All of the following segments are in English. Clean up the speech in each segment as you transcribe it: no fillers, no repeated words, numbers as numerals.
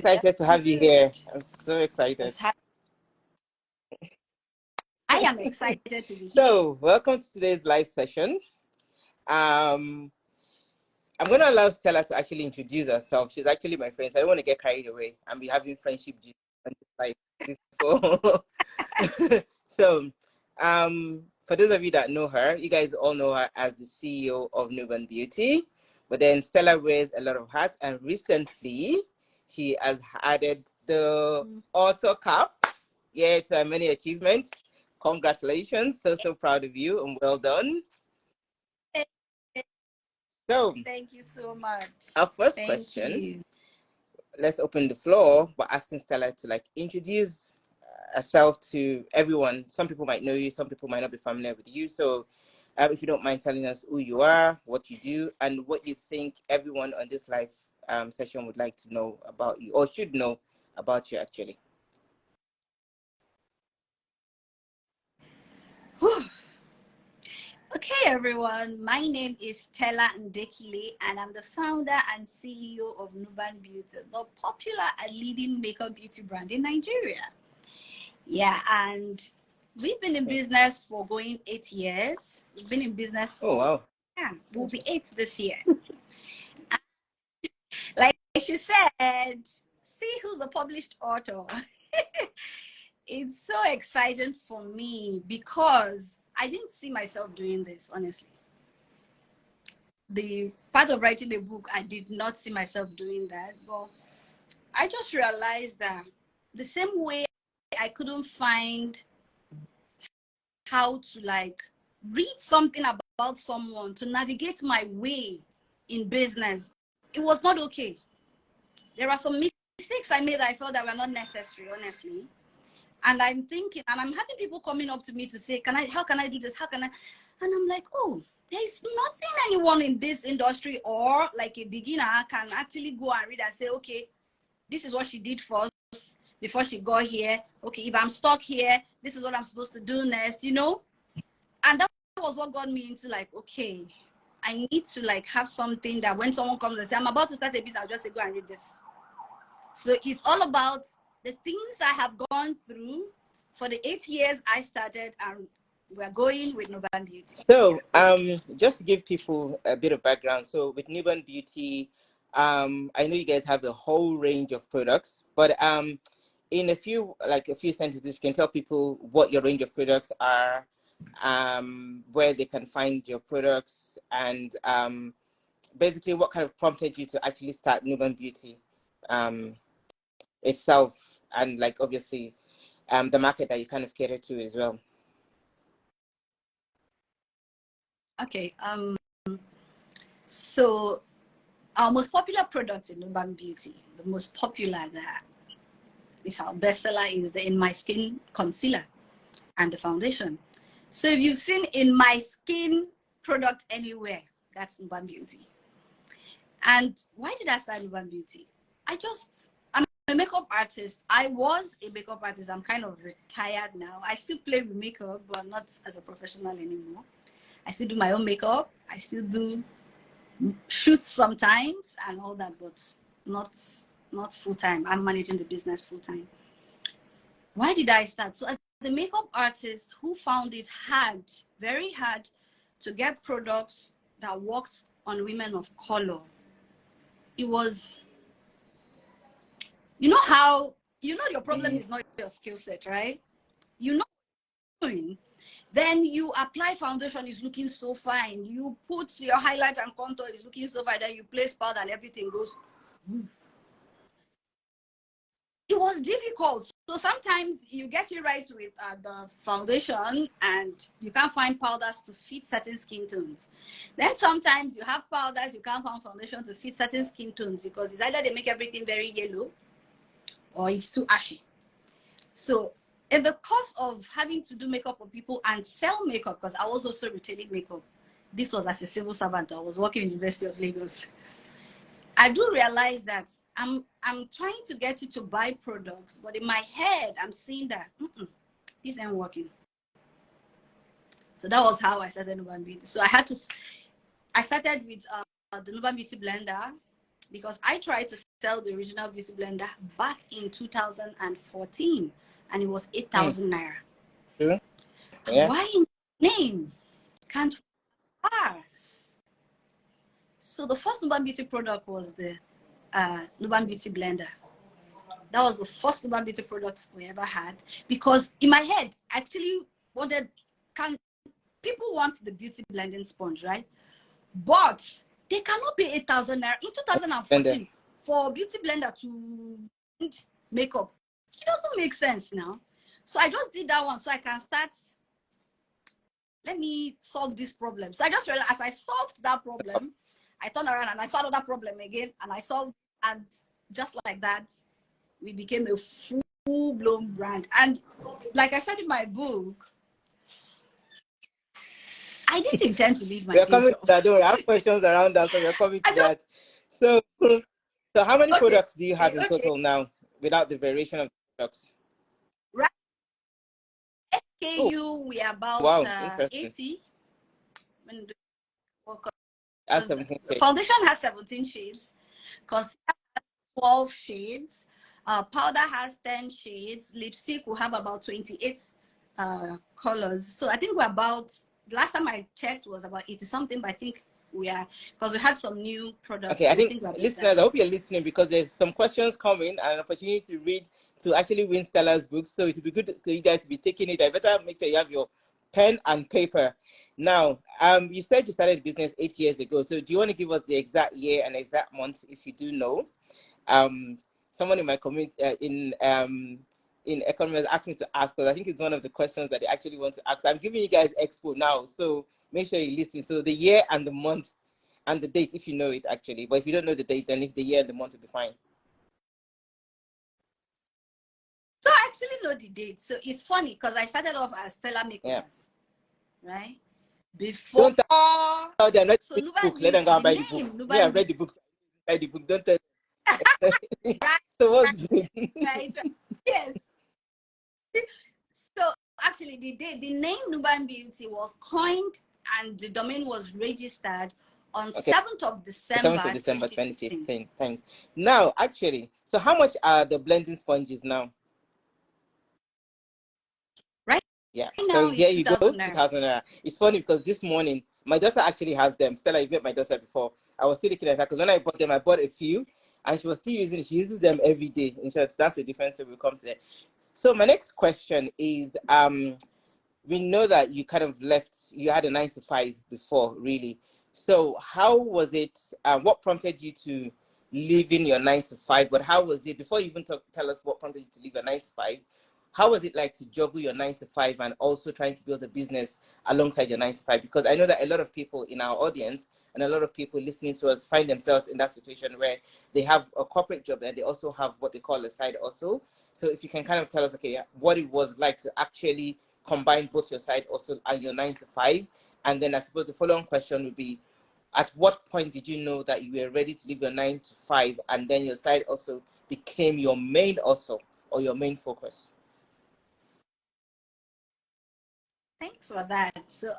Excited to have you here. I'm so excited. I am excited to be here. So, welcome to today's live session. I'm going to allow Stella to actually introduce herself. She's actually my friend, so I don't want to get carried away and be having friendship on this live before. So, for those of you that know her, you guys all know her as the CEO of Nuban Beauty. But then Stella wears a lot of hats, and recently she has added the author cap. Yeah, to her many achievements. Congratulations. So proud of you and well done. So, thank you so much. Our first question, let's open the floor by asking Stella to introduce herself to everyone. Some people might know you, some people might not be familiar with you. So if you don't mind telling us who you are, what you do, and what you think everyone on this live session would like to know about you, or should know about you actually. Okay, everyone. My name is Stella Ndekile, and I'm the founder and CEO of Nuban Beauty, the popular and leading makeup beauty brand in Nigeria. Yeah, and we've been in business for going 8 years. We've been in business for, wow. Yeah, we'll be 8 this year. Like she said, see who's a published author. It's so exciting for me because I didn't see myself doing this, honestly. The part of writing a book, I did not see myself doing that. But I just realized that the same way I couldn't find how to read something about someone to navigate my way in business, it was not okay. There are some mistakes I made that I felt that were not necessary, honestly. And I'm thinking, and I'm having people coming up to me to say, how can I do this? How can I? And I'm like, oh, there's nothing anyone in this industry or like a beginner can actually go and read and say, okay, this is what she did first before she got here. Okay, if I'm stuck here, this is what I'm supposed to do next, you know? And that was what got me into okay, I need to have something that when someone comes and say, I'm about to start a business, I'll just say, go and read this. So it's all about the things I have gone through for the 8 years I started, and we're going with Nuban Beauty. So, just to give people a bit of background. So with Nuban Beauty, I know you guys have a whole range of products, but in a few sentences, you can tell people what your range of products are, where they can find your products, and basically what kind of prompted you to actually start Nuban Beauty itself, and obviously the market that you kind of cater to as well. Okay, so our most popular product in Nuban Beauty, the most popular that is our bestseller, is the In My Skin concealer and the foundation. So if you've seen In My Skin product anywhere, that's Nuban Beauty. And why did I start Nuban Beauty? I'm a makeup artist. I was a makeup artist. I'm kind of retired now. I still play with makeup, but not as a professional anymore. I still do my own makeup. I still do shoots sometimes and all that, but not full-time. I'm managing the business full-time. Why did I start? So as a makeup artist who found it hard, very hard, to get products that works on women of color, it was, you know how, your problem is not your skill set, right? You know what you're doing. Then you apply foundation, is looking so fine. You put your highlight and contour, is looking so fine. Then you place powder and everything goes. It was difficult. So sometimes you get it right with the foundation and you can't find powders to fit certain skin tones. Then sometimes you have powders, you can't find foundation to fit certain skin tones because it's either they make everything very yellow or it's too ashy. So in the course of having to do makeup for people and sell makeup, because I was also retailing makeup, this was as a civil servant. I was working in the University of Lagos. I do realize that I'm trying to get you to buy products, but in my head, I'm seeing that this ain't working. So that was how I started Nuban Beauty. So I started with the Nuban Beauty blender because I tried to sell the original beauty blender back in 2014, and it was 8,000 naira. True. And Yeah. why in name can't we pass? So the first Nuban Beauty product was the Nuban Beauty blender. That was the first Nuban Beauty product we ever had, because in my head, I actually wanted, people want the beauty blending sponge, right? But they cannot pay 8,000 naira in 2014 for beauty blender to makeup. It doesn't make sense now. So I just did that one so I can start, let me solve this problem. So I just realized, as I solved that problem, I turned around and I solved another problem again, and I solved, and just like that, we became a full-blown brand. And like I said in my book, I didn't intend to leave my We're day coming job. to that. Don't worry, I have questions around that, so we're coming to that. So how many products do you have in total now without the variation of products? Right. SKU, we are about Wow, interesting. 80. That's 17 The foundation has 17 shades. Concealer has 12 shades. Powder has 10 shades. Lipstick will have about 28 colors. So I think we're about, last time I checked was about 80 something, but I think we are, because we had some new products. Okay, so I think listeners, I hope you're listening, because there's some questions coming and an opportunity to read, to actually win Stella's book. So it would be good for you guys to be taking it. I better make sure you have your pen and paper. Now, you said you started business 8 years ago. So do you want to give us the exact year and exact month, if you do know? Someone in my community, in economics, asked me to ask, because I think it's one of the questions that they actually want to ask. I'm giving you guys expo now, so make sure you listen. So the year and the month and the date, if you know it actually. But if you don't know the date, then if the year and the month will be fine. So I actually know the date. So it's funny because I started off as Stella Makeovers, right? Before. Don't tell them, not so the Nuban book. Let them Beauty, go and the buy the name book. Nuban Yeah, I've read the books. Read the book. Don't tell them. right, So what's right. Yes. So actually, the name Nuban Beauty was coined and the domain was registered on 7th of December, 7th of December 2015. 2015. Thanks. Now, actually, so how much are the blending sponges now? Right. Yeah. Right So now here it's you go, 2,000 naira. 2,000 naira. It's funny because this morning my daughter actually has them. Stella, you met my daughter before. I was still looking at her because when I bought them, I bought a few, and she was still using it. She uses them every day. In short, that's the difference that will come to that. So my next question is, we know that you kind of left, you had a 9 to 5 before, really. So how was it, what prompted you to leaving your 9 to 5? But how was it, before you even tell us what prompted you to leave your 9 to 5, how was it like to juggle your 9 to 5 and also trying to build a business alongside your 9 to 5? Because I know that a lot of people in our audience and a lot of people listening to us find themselves in that situation where they have a corporate job and they also have what they call a side hustle. So if you can kind of tell us, okay, what it was like to actually combine both your side hustle and your 9 to 5. And then I suppose the following question would be, at what point did you know that you were ready to leave your 9 to 5 and then your side also became your main hustle or your main focus? Thanks for that. So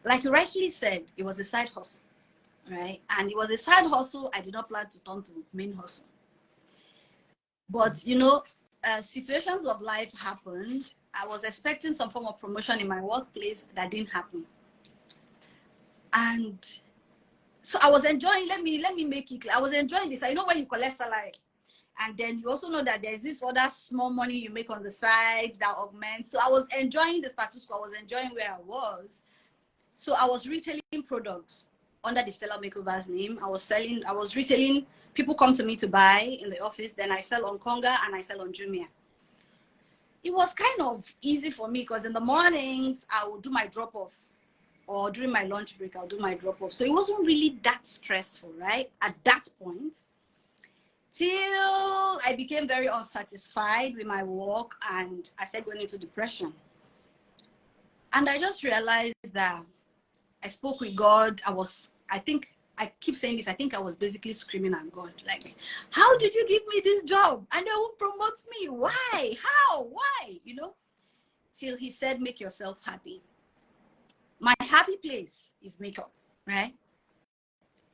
like you rightly said, it was a side hustle, right? And it was a side hustle I did not plan to turn to main hustle. But situations of life happened. I was expecting some form of promotion in my workplace that didn't happen. And so I was enjoying, let me make it clear. I was enjoying this. I know when you collect salary. And then you also know that there's this other small money you make on the side that augments. So I was enjoying the status quo. I was enjoying where I was. So I was retailing products under the Stella Makeovers name. I was retailing, people come to me to buy in the office. Then I sell on Konga and I sell on Jumia. It was kind of easy for me because in the mornings I would do my drop off, or during my lunch break I'll do my drop off. So it wasn't really that stressful, right? At that point, till I became very unsatisfied with my work and I started going into depression. And I just realized that I spoke with God. I keep saying this, I think I was basically screaming at God, like, how did you give me this job and they won't promote me? Why? How? Why? Till he said, make yourself happy. My happy place is makeup, right?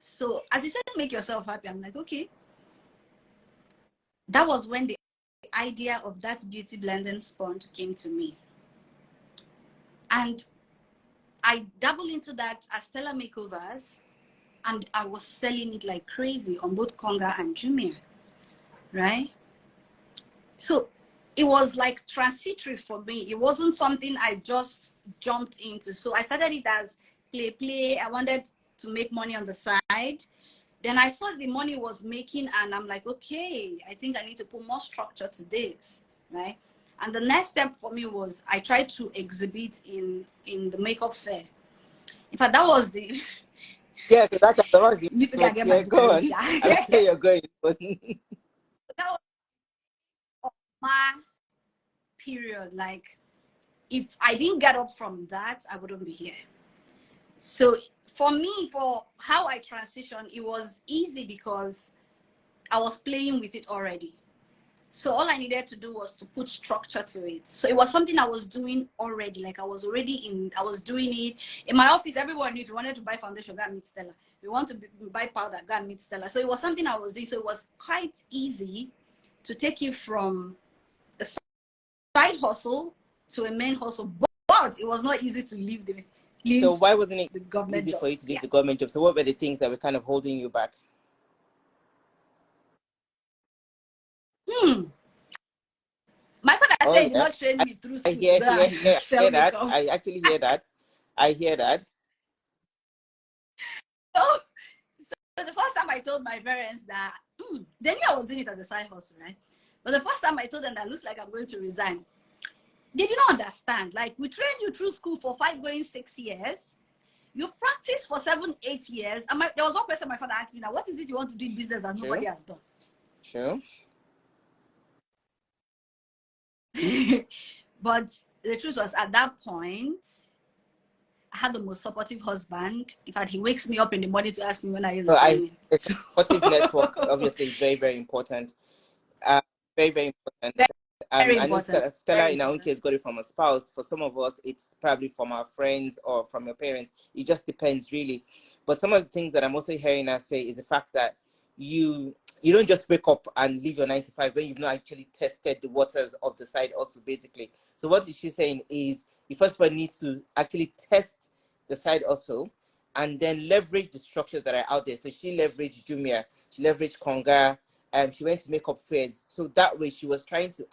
So as he said, make yourself happy, I'm like, okay. That was when the idea of that beauty blending sponge came to me. And I dabbled into that as Stella Makeovers, and I was selling it like crazy on both Konga and Jumia, right? So it was like transitory for me. It wasn't something I just jumped into. So I started it as play. I wanted to make money on the side. Then I saw the money was making, and I'm like, okay, I think I need to put more structure to this, right? And the next step for me was I tried to exhibit in the makeup fair. In fact, that was the Yeah, so that was the you need to go and get my yeah, book. go on. I like where you're going. That was my period. Like, if I didn't get up from that, I wouldn't be here. So for me, for how I transitioned, it was easy because I was playing with it already. So all I needed to do was to put structure to it. So it was something I was doing already. Like I was doing it. In my office, everyone knew if you wanted to buy foundation, go and meet Stella. If you want to buy powder, go and meet Stella. So it was something I was doing. So it was quite easy to take you from a side hustle to a main hustle. But it was not easy to leave So why wasn't it the government easy job. for you to leave the government job? So what were the things that were kind of holding you back? My father Oh said he did yeah, not train me through I school to go and hear sell that. makeup. I actually hear that. I hear that. So the first time I told my parents that, they knew I was doing it as a side hustle, right? But the first time I told them that looks like I'm going to resign, they did not understand. Like, we trained you through school for 5 going 6 years. You've practiced for 7, 8 years. And there was one question my father asked me, now, what is it you want to do in business that nobody has done? Sure. But the truth was, at that point, I had the most supportive husband. In fact, he wakes me up in the morning to ask me when are you So resigning. a supportive network obviously is very, very important. Very, very important. Very I know important. Stella, Very in our own important. case, got it from a spouse. For some of us, it's probably from our friends or from your parents. It just depends, really. But some of the things that I'm also hearing her say is the fact that you don't just wake up and leave your 9 to 5 when you've not actually tested the waters of the side also, basically. So what she's saying is you first of all need to actually test the side also and then leverage the structures that are out there. So she leveraged Jumia, she leveraged Konga, she went to makeup fairs. So that way she was trying to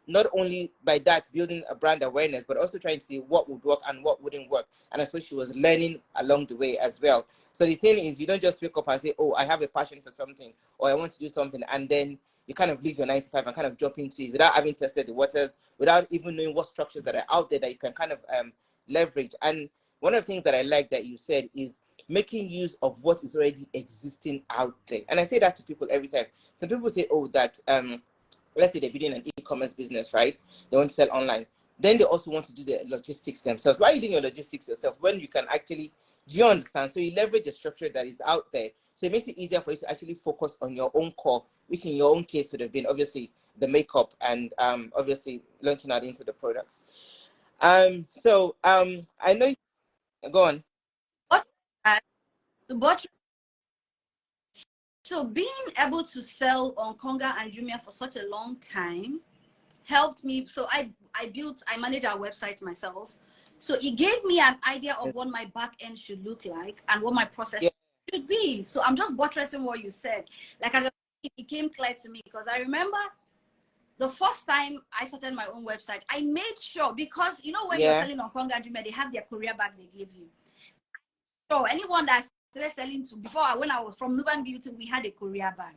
not only by that building a brand awareness, but also trying to see what would work and what wouldn't work. And I suppose she was learning along the way as well. So the thing is, you don't just wake up and say, oh, I have a passion for something or I want to do something, and then you kind of leave your 9 to 5 and kind of jump into it without having tested the waters, without even knowing what structures that are out there that you can kind of leverage. And one of the things that I like that you said is making use of what is already existing out there. And I say that to people every time. Some people say, oh, that let's say they're building an e-commerce business, right? They want to sell online. Then they also want to do the logistics themselves. Why are you doing your logistics yourself when you can actually, do you understand? So you leverage the structure that is out there. So it makes it easier for you to actually focus on your own core, which in your own case would have been obviously the makeup and obviously launching out into the products. I know, go on. But so being able to sell on Konga and Jumia for such a long time helped me. So I manage our websites myself. So it gave me an idea of what my back end should look like and what my process should be. So I'm just buttressing what you said. Like, as it became clear to me, because I remember the first time I started my own website, I made sure, because you know when you're selling on Konga Jumia, they have their courier bag they give you. So anyone that started selling to before, when I was from Nuban Beauty, we had a courier bag.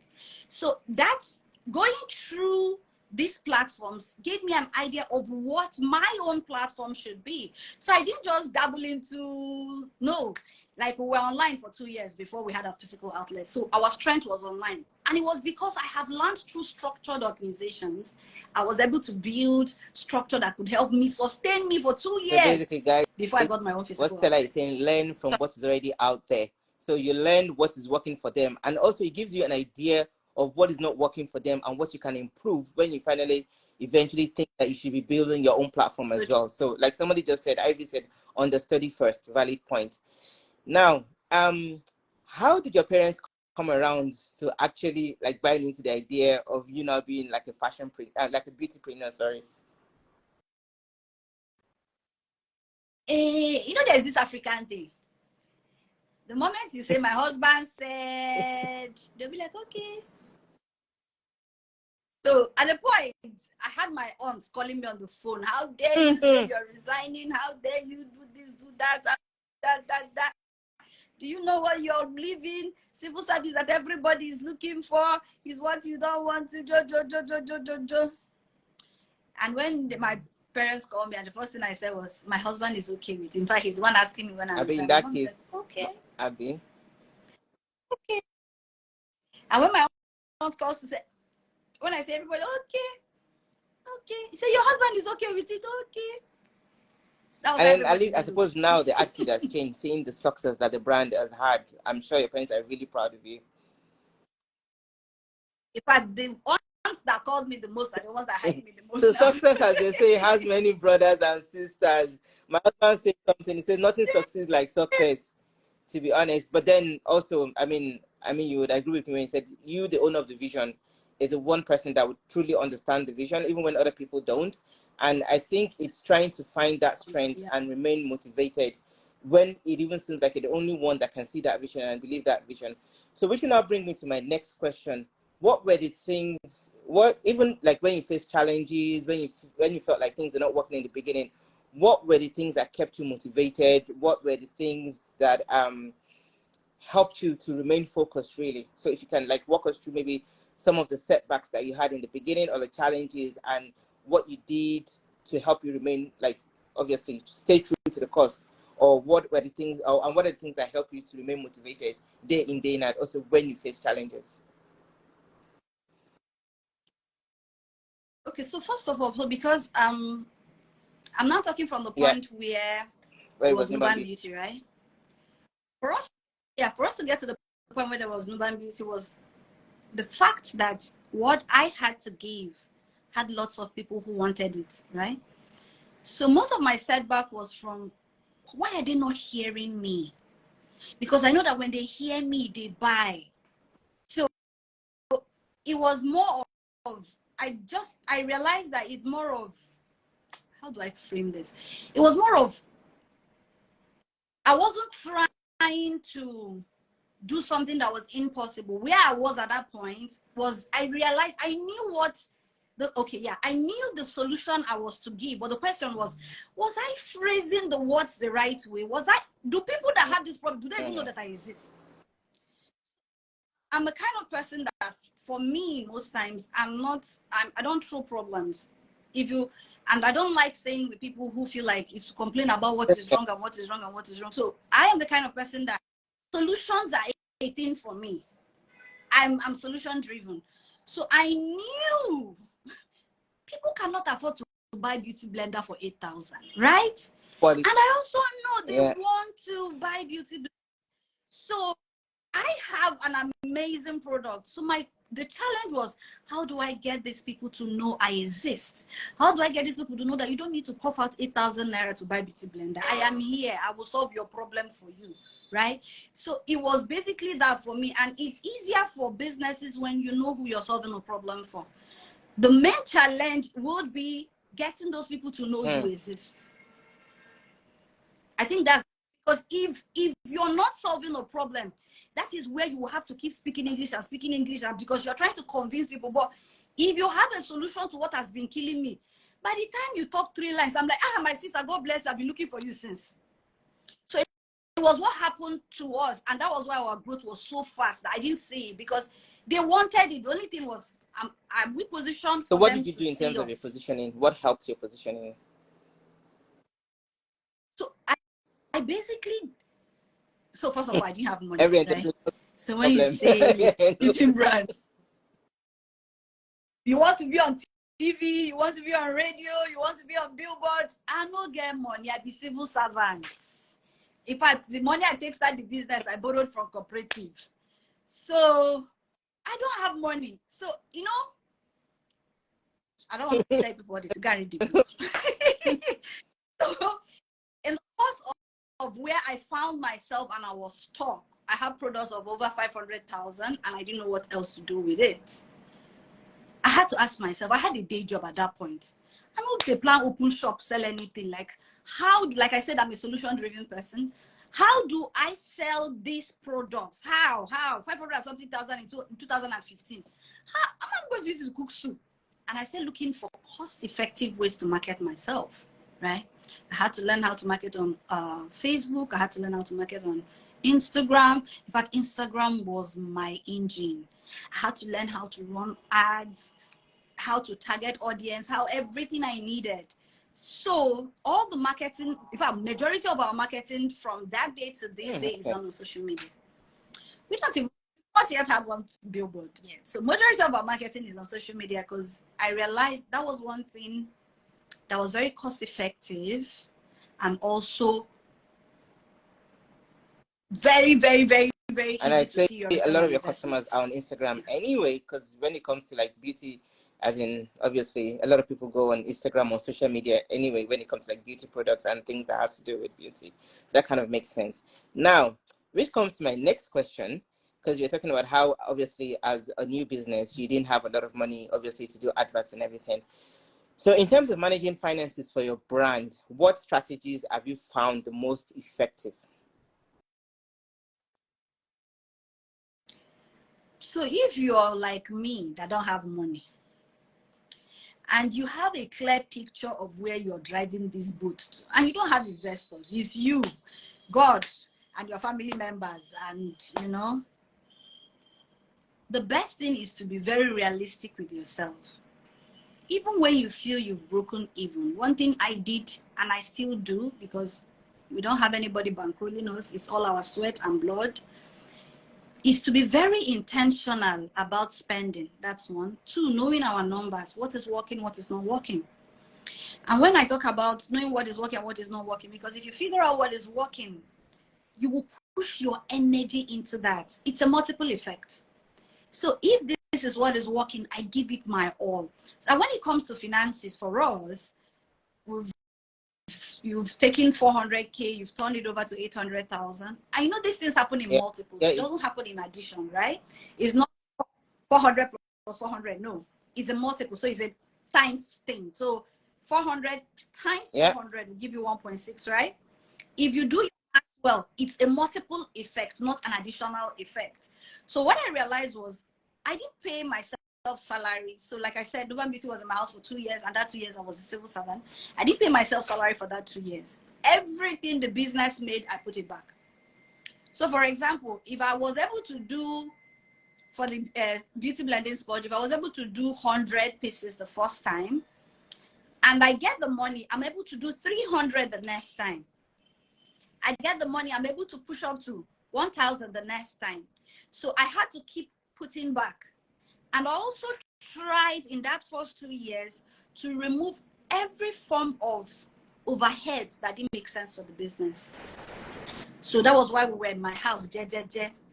So that's going through these platforms gave me an idea of what my own platform should be. So I didn't just dabble into, no, like we were online for 2 years before we had a physical outlet. So our strength was online. And it was because I have learned through structured organizations, I was able to build structure that could help me sustain me for 2 years. So basically, guys, before I got my own physical what Stella outlet. is saying, learn from what is already out there. So you learn what is working for them. And also it gives you an idea of what is not working for them and what you can improve when you finally eventually think that you should be building your own platform as well. So like somebody just said, Ivy said, on the study first, valid point. Now, how did your parents come around to actually like buying into the idea of you now being like a fashion like a beautypreneur? Sorry. You know, there's this African thing. The moment you say, my husband said, they'll be like, okay. So at the point, I had my aunts calling me on the phone. How dare you say you're resigning? How dare you do this, do that, that. Do you know what you're leaving? Civil service that everybody is looking for is what you don't want to do. And when my parents called me, and the first thing I said was, my husband is okay with it. In fact, he's the one asking me when I'm In resigning. that Mom case, said, okay. Abby. Okay. And when my aunt calls to say, when I say everybody, okay. He said, your husband is okay with it, okay. That was And then at everybody least I suppose now the attitude has changed, seeing the success that the brand has had. I'm sure your parents are really proud of you. In fact, the ones that called me the most are the ones that hyped me the most. So now. success, as they say, has many brothers and sisters. My husband said something. He said nothing succeeds like success, to be honest. But then also, I mean, you would agree with me when you said you, the owner of the vision, is the one person that would truly understand the vision, even when other people don't. And I think it's trying to find that strength and remain motivated when it even seems like you're the only one that can see that vision and believe that vision. So which will now bring me to my next question. What were the things, what even like when you faced challenges, when you felt like things are not working in the beginning, what were the things that kept you motivated? What were the things that helped you to remain focused, really? So if you can like walk us through maybe some of the setbacks that you had in the beginning or the challenges and what you did to help you remain, like, obviously stay true to the cost, or what were the things, and what are the things that help you to remain motivated day in, day out, also when you face challenges? Okay, so first of all, because I'm not talking from the point where it was Nuban Beauty, right? For us to get to the point where there was Nuban Beauty was the fact that what I had to give had lots of people who wanted it, right? So most of my setback was from, why are they not hearing me? Because I know that when they hear me, they buy. So it was more of, I realized that it's more of, how do I frame this? It was more of, I wasn't trying to do something that was impossible. Where I was at that point was, I realized I knew what I knew the solution I was to give, but the question was I phrasing the words the right way? Do people that have this problem, do they even know that I exist? I'm the kind of person that, for me, most times, I don't throw problems. And I don't like staying with people who feel like it's to complain about what is wrong and what is wrong and what is wrong. So I am the kind of person that solutions are a thing for me. I'm solution driven. So I knew people cannot afford to buy beauty blender for 8,000, right? And I also know they want to buy beauty blender. So I have an amazing product. So the challenge was, how do I get these people to know I exist? How do I get these people to know that you don't need to cough out 8,000 naira to buy beauty blender? I am here. I will solve your problem for you, right? So it was basically that for me. And it's easier for businesses when you know who you're solving a problem for. The main challenge would be getting those people to know you exist. I think that's because if you're not solving a problem, that is where you will have to keep speaking English and because you're trying to convince people. But if you have a solution to what has been killing me, by the time you talk 3 lines, I'm like, my sister, God bless you, I've been looking for you since. So it was what happened to us, and that was why our growth was so fast that I didn't see it, because they wanted it. The only thing was, we positioned. So what did you do in terms of your positioning? What helped your positioning? So I basically, so first of all, I didn't have money, right? So when you say it's in brand, you want to be on TV, you want to be on radio, you want to be on billboard. I don't get money. I be civil servant. In fact, the money I take start the business, I borrowed from cooperative. So I don't have money. So, I don't want to tell people what it's going to do. So in the course of where I found myself and I was stuck, I have products of over 500,000 and I didn't know what else to do with it. I had to ask myself, I had a day job at that point. I'm not the plan open shop, sell anything. Like how, like I said, I'm a solution driven person. How do I sell these products? How 500 something thousand in 2015. How am I going to use it to cook soup? And I started looking for cost effective ways to market myself, right? I had to learn how to market on Facebook. I had to learn how to market on Instagram. In fact, Instagram was my engine. I had to learn how to run ads, how to target audience, how everything I needed. So all the marketing, in fact, majority of our marketing from that day to this day is on social media. We don't even not yet have one billboard yet. So majority of our marketing is on social media because I realized that was one thing that was very cost effective and also very, very, very, very And easy I'd to say see your a return lot on of your customers investment. are on Instagram anyway, because when it comes to like beauty, as in obviously a lot of people go on Instagram or social media anyway when it comes to like beauty products and things that has to do with beauty. That kind of makes sense. Now, which comes to my next question, because you're talking about how obviously as a new business, you didn't have a lot of money, obviously, to do adverts and everything. So in terms of managing finances for your brand, what strategies have you found the most effective? So if you're like me that don't have money and you have a clear picture of where you're driving this boat to, and you don't have investors, it's you, God, and your family members, and you know, the best thing is to be very realistic with yourself. Even when you feel you've broken even, one thing I did and I still do, because we don't have anybody bankrolling us, it's all our sweat and blood, is to be very intentional about spending. That's one. Two, knowing our numbers, what is working, what is not working. And when I talk about knowing what is working and what is not working, because if you figure out what is working, you will push your energy into that. It's a multiple effect. So if this is what is working, I give it my all. So when it comes to finances for us, you've taken 400K, you've turned it over to 800,000. I know these things happen in Yeah. multiples. Yeah. It doesn't happen in addition, right? It's not 400 plus 400. No, it's a multiple. So it's a times thing. So 400 times Yeah. 400 will give you 1.6, right? If you do it as well, it's a multiple effect, not an additional effect. So what I realized was I didn't pay myself salary. So like I said, Duban Beauty was in my house for 2 years, and that 2 years I was a civil servant. I didn't pay myself salary for that 2 years. Everything the business made, I put it back. So for example, if I was able to do for the beauty blending sponge, if I was able to do 100 pieces the first time and I get the money, I'm able to do 300 the next time. I get the money, I'm able to push up to 1,000 the next time. So I had to keep putting back. And I also tried in that first 2 years to remove every form of overheads that didn't make sense for the business. So that was why we were in my house,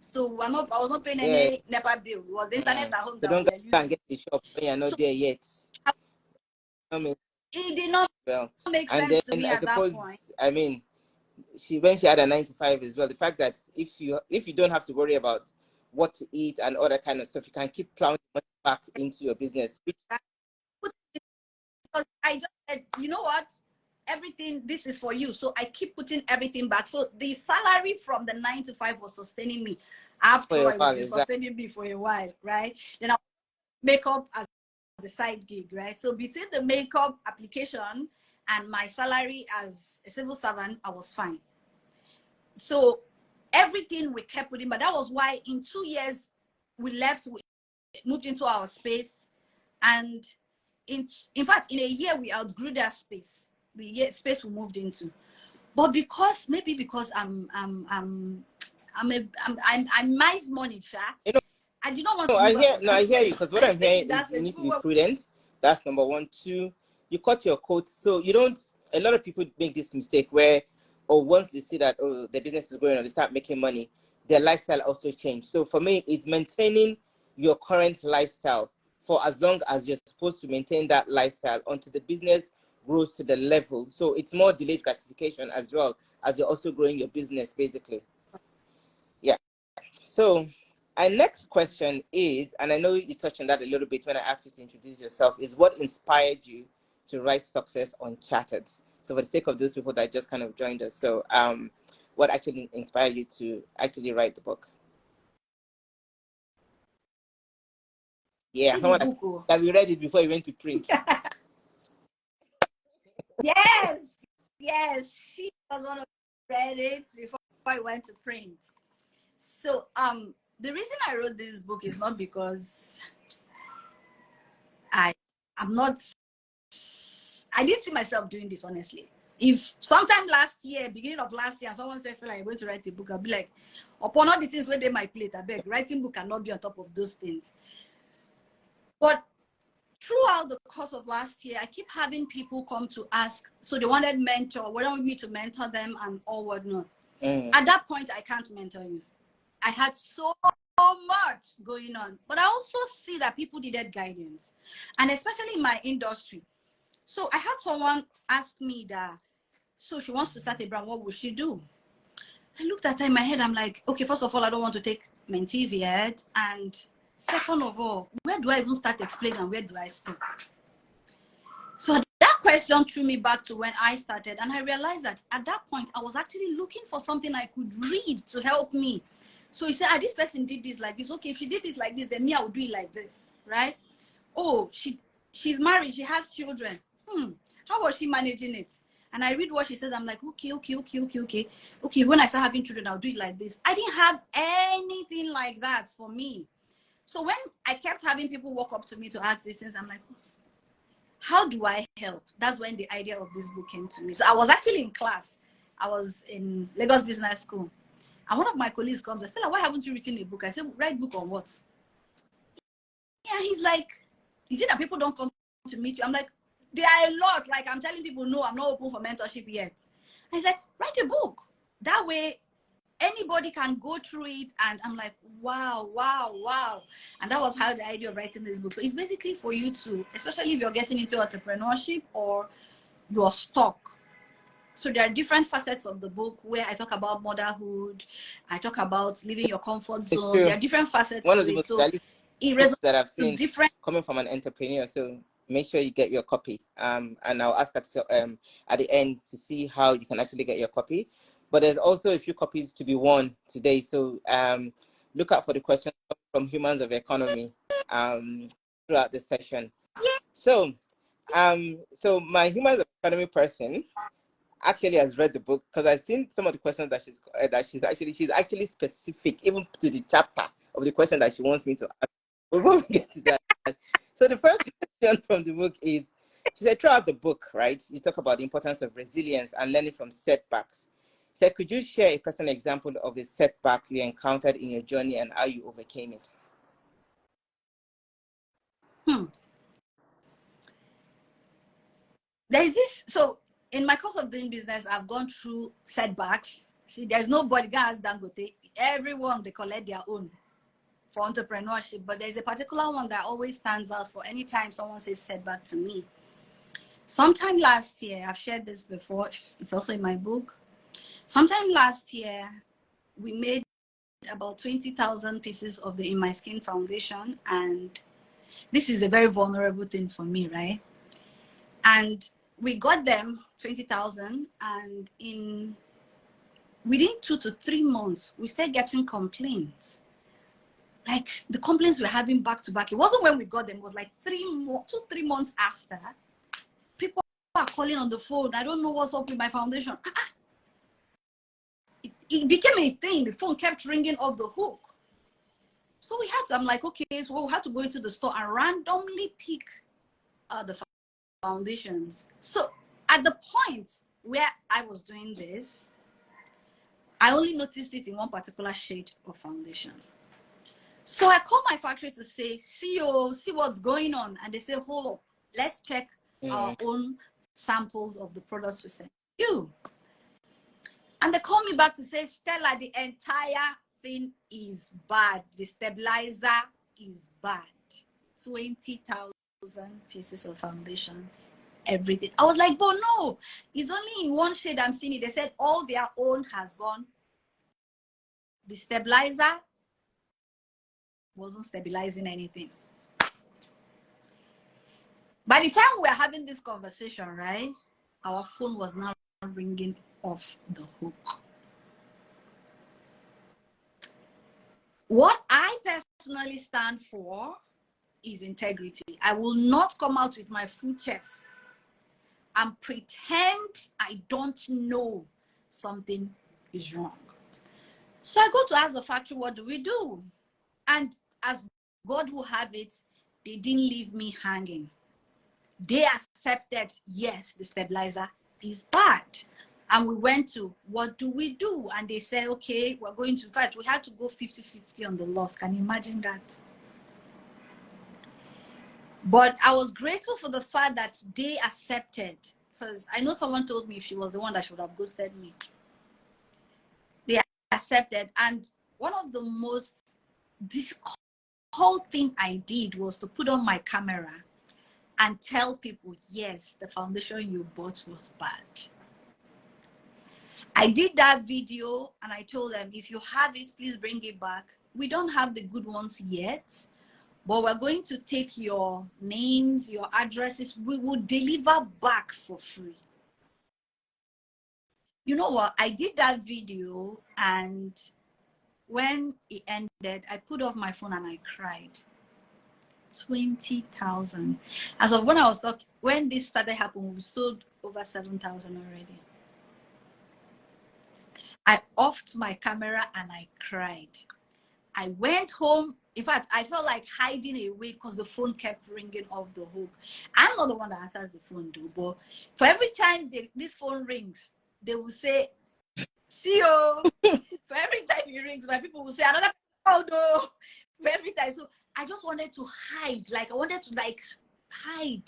So I was not paying Yeah. any NEPA bill. It was the internet at home So that don't we go were and using. get the shop when you're not So there yet. I mean, it did not well, make and sense to then me I at that point. suppose, I mean, when she had a 9 to 5 as well, the fact that if you don't have to worry about what to eat and all that kind of stuff, you can keep plowing money back into your business. Because I just said, you know what? Everything, this is for you. So I keep putting everything back. So the salary from the 9 to 5 was sustaining me. For After a all, it was while, been is that sustaining me for a while, right? Then I makeup as a side gig, right? So between the makeup application and my salary as a civil servant, I was fine. So everything we kept putting, but that was why in 2 years we left, we moved into our space, and in fact in a year we outgrew that space, the space we moved into. But because I'm nice money, Sha. you know? I did not want No, to move out of I that hear you, space. because what I I'm stayed hearing in that is you space need to even be when prudent. That's number one. Two, you cut your coat, so you don't. A lot of people make this mistake where, or once they see that the business is growing or they start making money, their lifestyle also change. So for me, it's maintaining your current lifestyle for as long as you're supposed to maintain that lifestyle until the business grows to the level. So it's more delayed gratification as well as you're also growing your business, basically. Yeah. So our next question is, and I know you touched on that a little bit when I asked you to introduce yourself, is what inspired you to write Success Uncharted? So for the sake of those people that just kind of joined us, so what actually inspired you to actually write the book? Yeah, See the someone book. that we read it before you went to print. Yes, she was one of the read it before I went to print. So the reason I wrote this book is not because I'm not, I didn't see myself doing this, honestly. If sometime last year, beginning of last year, someone says like, I'm going to write a book, I'll be like, upon all the things where they might plate, I beg, writing book cannot be on top of those things. But throughout the course of last year, I keep having people come to ask, so they wanted mentor, wanted me to mentor them and all whatnot. At that point, I can't mentor you. I had so much going on, but I also see that people needed guidance, and especially in my industry. So I had someone ask me that, so she wants to start a brand, what would she do? I looked at her in my head, I'm like, okay, first of all, I don't want to take mentees yet, and second of all, where do I even start explaining and where do I stop? So that question threw me back to when I started, and I realized that at that point, I was actually looking for something I could read to help me. So you say, this person did this like this. Okay, if she did this like this, then me, I would do it like this, right? Oh, she's married, she has children. How was she managing it? And I read what she says, I'm like, okay. When I start having children, I'll do it like this. I didn't have anything like that for me. So when I kept having people walk up to me to ask these things, I'm like, how do I help? That's when the idea of this book came to me. So I was actually in class. I was in Lagos Business School. And one of my colleagues comes and said, Stella, why haven't you written a book? I said, write book on what? Yeah, he's like, is it that people don't come to meet you? I'm like, there are a lot. Like, I'm telling people, no, I'm not open for mentorship yet. And he's like, write a book. That way, anybody can go through it. And I'm like, wow. And that was how the idea of writing this book. So it's basically for you to, especially if you're getting into entrepreneurship or you're stuck. So there are different facets of the book where I talk about motherhood. I talk about leaving your comfort zone. There are different facets One to of the it. most So it books that I've resonates seen different. coming from an entrepreneur. So make sure you get your copy. And I'll ask at the end to see how you can actually get your copy. But there's also a few copies to be won today. So look out for the questions from Humans of Economy throughout the session. So my Humans of Economy person actually has read the book, because I've seen some of the questions that she's actually specific, even to the chapter of the question that she wants me to ask. Before we get to that, so the first question from the book is, she said, throughout the book, right, you talk about the importance of resilience and learning from setbacks. So could you share a personal example of a setback you encountered in your journey and how you overcame it? There's this, so in my course of doing business, I've gone through setbacks. See, there's nobody guys Dangote. Everyone, they collect their own for entrepreneurship, but there's a particular one that always stands out for any time someone says setback to me. Sometime last year, I've shared this before, it's also in my book. Sometime last year, we made about 20,000 pieces of the In My Skin foundation, and this is a very vulnerable thing for me, right? And we got them 20,000, and within 2 to 3 months, we started getting complaints. Like the complaints we're having back to back. It wasn't when we got them, it was like 2-3 months after. People are calling on the phone. I don't know what's up with my foundation. It became a thing. The phone kept ringing off the hook. So I'm like, okay, so we had to go into the store and randomly pick the foundations. So at the point where I was doing this, I only noticed it in one particular shade of foundation. So I called my factory to say, see what's going on. And they say, hold up, let's check our own samples of the products we sent you. And they called me back to say, Stella, the entire thing is bad. The stabilizer is bad. 20,000 pieces of foundation, everything. I was like, but no, it's only in one shade I'm seeing it. They said all their own has gone. The stabilizer wasn't stabilizing anything. By the time we were having this conversation, right, our phone was now ringing off the hook. What I personally stand for is integrity. I will not come out with my full chest and pretend I don't know something is wrong. So I go to ask the factory, what do we do? And as God will have it, they didn't leave me hanging. They accepted, yes, the stabilizer is bad. And we went to, what do we do? And they said, okay, we're going to fight. We had to go 50-50 on the loss. Can you imagine that? But I was grateful for the fact that they accepted, because I know someone told me if she was the one that should have ghosted me. They accepted. And one of the most difficult thing I did was to put on my camera and tell people, yes, the foundation you bought was bad. I did that video and I told them, if you have it, please bring it back. We don't have the good ones yet, but we're going to take your names, your addresses. We will deliver back for free. You know what? I did that video, and when it ended, I put off my phone and I cried. 20,000. As of when I was talking, when this started happening, we sold over 7,000 already. I offed my camera and I cried. I went home. In fact, I felt like hiding away because the phone kept ringing off the hook. I'm not the one that answers the phone, though, but for every time this phone rings, they will say, see you. For every time it rings, my people will say, another call, though. For every time. So I just wanted to hide. Like, I wanted to, like, hide.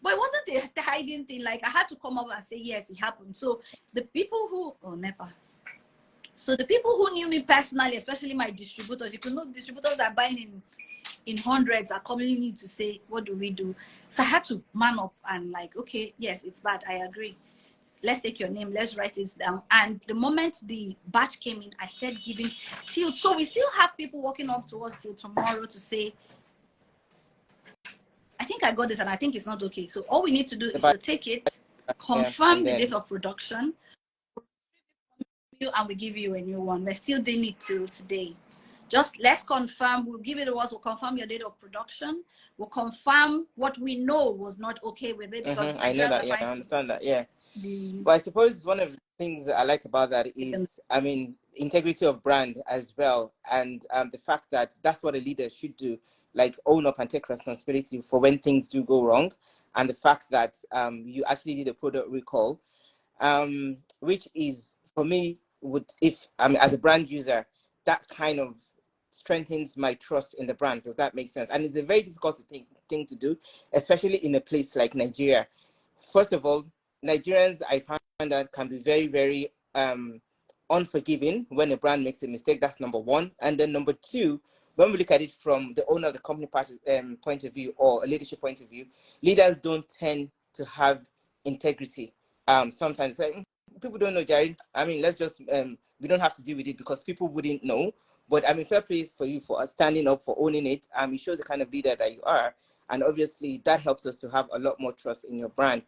But it wasn't the hiding thing. Like, I had to come up and say, yes, it happened. So the people who, oh, NEPA. So the people who knew me personally, especially my distributors, you can know distributors that are buying in hundreds are coming in to say, what do we do? So I had to man up and like, okay, yes, it's bad. I agree. Let's take your name. Let's write it down. And the moment the batch came in, I started giving till. So we still have people walking up to us till tomorrow to say, I think I got this and I think it's not okay. So all we need to do is to take it, confirm the date of production, and we give you a new one. We're still doing it till today. Just let's confirm. We'll give it to us. We'll confirm your date of production. We'll confirm what we know was not okay with it, because I know that. Yeah, I understand that. Yeah. But I suppose one of the things that I like about that is, I mean, integrity of brand as well, and the fact that that's what a leader should do, like own up and take responsibility for when things do go wrong, and the fact that you actually did a product recall, which is for me if as a brand user, that kind of strengthens my trust in the brand. Does that make sense? And it's a very difficult thing to do, especially in a place like Nigeria. First of all, Nigerians, I find that can be very, very unforgiving when a brand makes a mistake. That's number one. And then number two, when we look at it from the owner of the company point of view, or a leadership point of view, leaders don't tend to have integrity. Sometimes like, people don't know, Jared. I mean, let's just we don't have to deal with it because people wouldn't know. But I mean, fair play for you for standing up, for owning it. It shows the kind of leader that you are, and obviously that helps us to have a lot more trust in your brand.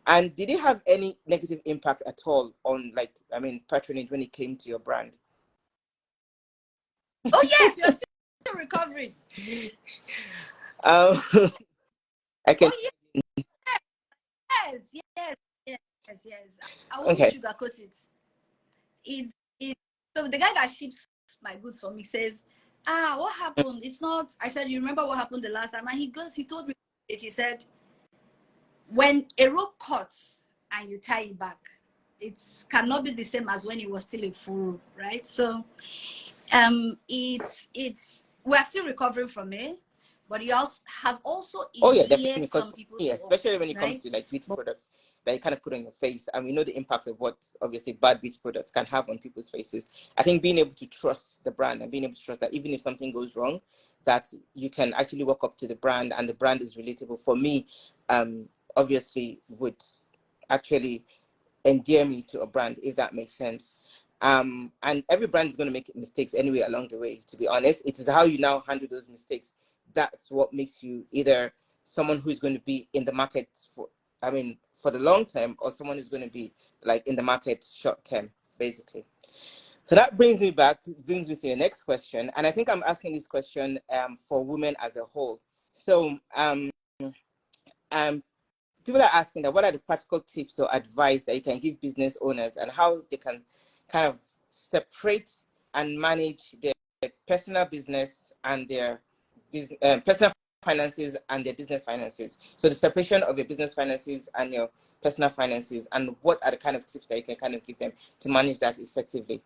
And did it have any negative impact at all on, like, I mean, patronage when it came to your brand? Oh yes, you're still recovering. I can. Oh yes, yes, yes, yes, yes. I won't sugarcoat it. It's so the guy that ships my goods for me says, what happened? It's not. I said, you remember what happened the last time? And he told me it. He said, when a rope cuts and you tie it back, it cannot be the same as when it was still a full rope, right? So it's we're still recovering from it, but he has also definitely, some people, especially when it comes to like beauty products that you kind of put on your face, and we know the impact of what obviously bad beauty products can have on people's faces. I think being able to trust the brand and being able to trust that even if something goes wrong, that you can actually walk up to the brand and the brand is relatable, for me, obviously would actually endear me to a brand, if that makes sense. And every brand is going to make mistakes anyway along the way, to be honest. It is how you now handle those mistakes. That's what makes you either someone who's going to be in the market for the long term, or someone who's going to be like in the market short term, basically. So that brings me to the next question. And I think I'm asking this question for women as a whole. So people are asking that what are the practical tips or advice that you can give business owners, and how they can kind of separate and manage their personal business and their personal finances and their business finances. So the separation of your business finances and your personal finances, and what are the kind of tips that you can kind of give them to manage that effectively?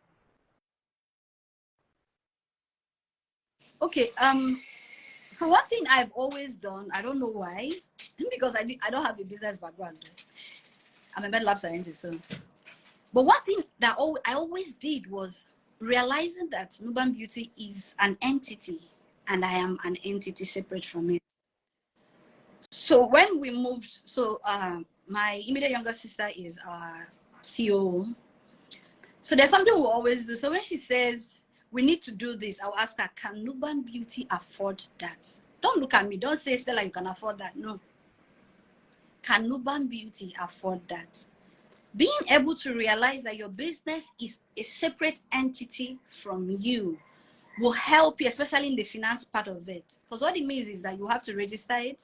Okay. So one thing I've always done, I don't know why, because I don't have a business background. I'm a med lab scientist, so. But one thing that I always did was realizing that Nuban Beauty is an entity, and I am an entity separate from it. So when we moved, my immediate younger sister is our COO. So there's something we always do. So when she says we need to do this, I'll ask her, can Nuban Beauty afford that? Don't look at me. Don't say, Stella, you can afford that. No. Can Nuban Beauty afford that? Being able to realize that your business is a separate entity from you will help you, especially in the finance part of it. Because what it means is that you have to register it.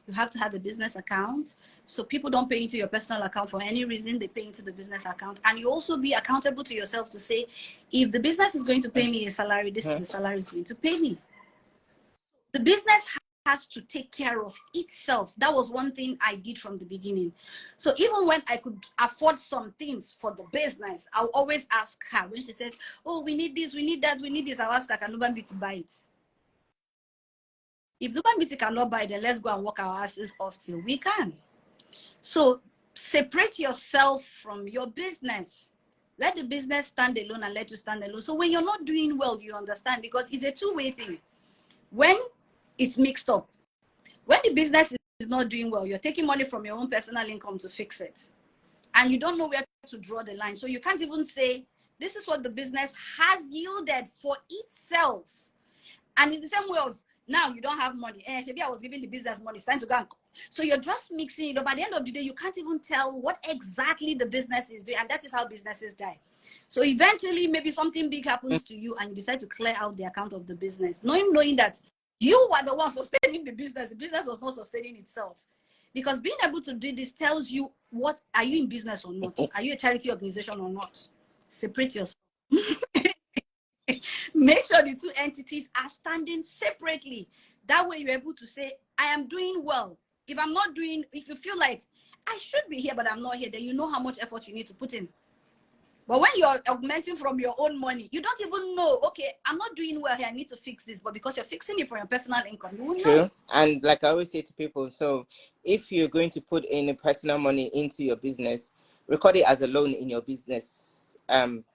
You have to have a business account. So people don't pay into your personal account for any reason. They pay into the business account. And you also be accountable to yourself to say, if the business is going to pay me a salary, this is the salary is going to pay me. The business has to take care of itself. That was one thing I did from the beginning. So even when I could afford some things for the business, I'll always ask her when she says, oh, we need this, we need that, we need this. I'll ask her, can Nuban Beauty buy it? If Nuban Beauty cannot buy it, then let's go and work our asses off till we can. So separate yourself from your business. Let the business stand alone and let you stand alone. So when you're not doing well, you understand, because it's a two-way thing. When it's mixed up, when the business is not doing well, you're taking money from your own personal income to fix it. And you don't know where to draw the line. So you can't even say, this is what the business has yielded for itself. And it's the same way of, now you don't have money. Maybe I was giving the business money. It's time to go. So you're just mixing it up. At the end of the day, you can't even tell what exactly the business is doing. And that is how businesses die. So eventually, maybe something big happens to you and you decide to clear out the account of the business, knowing that you were the one sustaining the business. The business was not sustaining itself. Because being able to do this tells you, what are you in business or not? Are you a charity organization or not? Separate yourself. Make sure the two entities are standing separately. That way you're able to say, I am doing well. If you feel like I should be here, but I'm not here, then you know how much effort you need to put in. But when you're augmenting from your own money, you don't even know, okay, I'm not doing well here, I need to fix this. But because you're fixing it from your personal income, you will know. True. And like I always say to people, so if you're going to put any personal money into your business, record it as a loan in your business,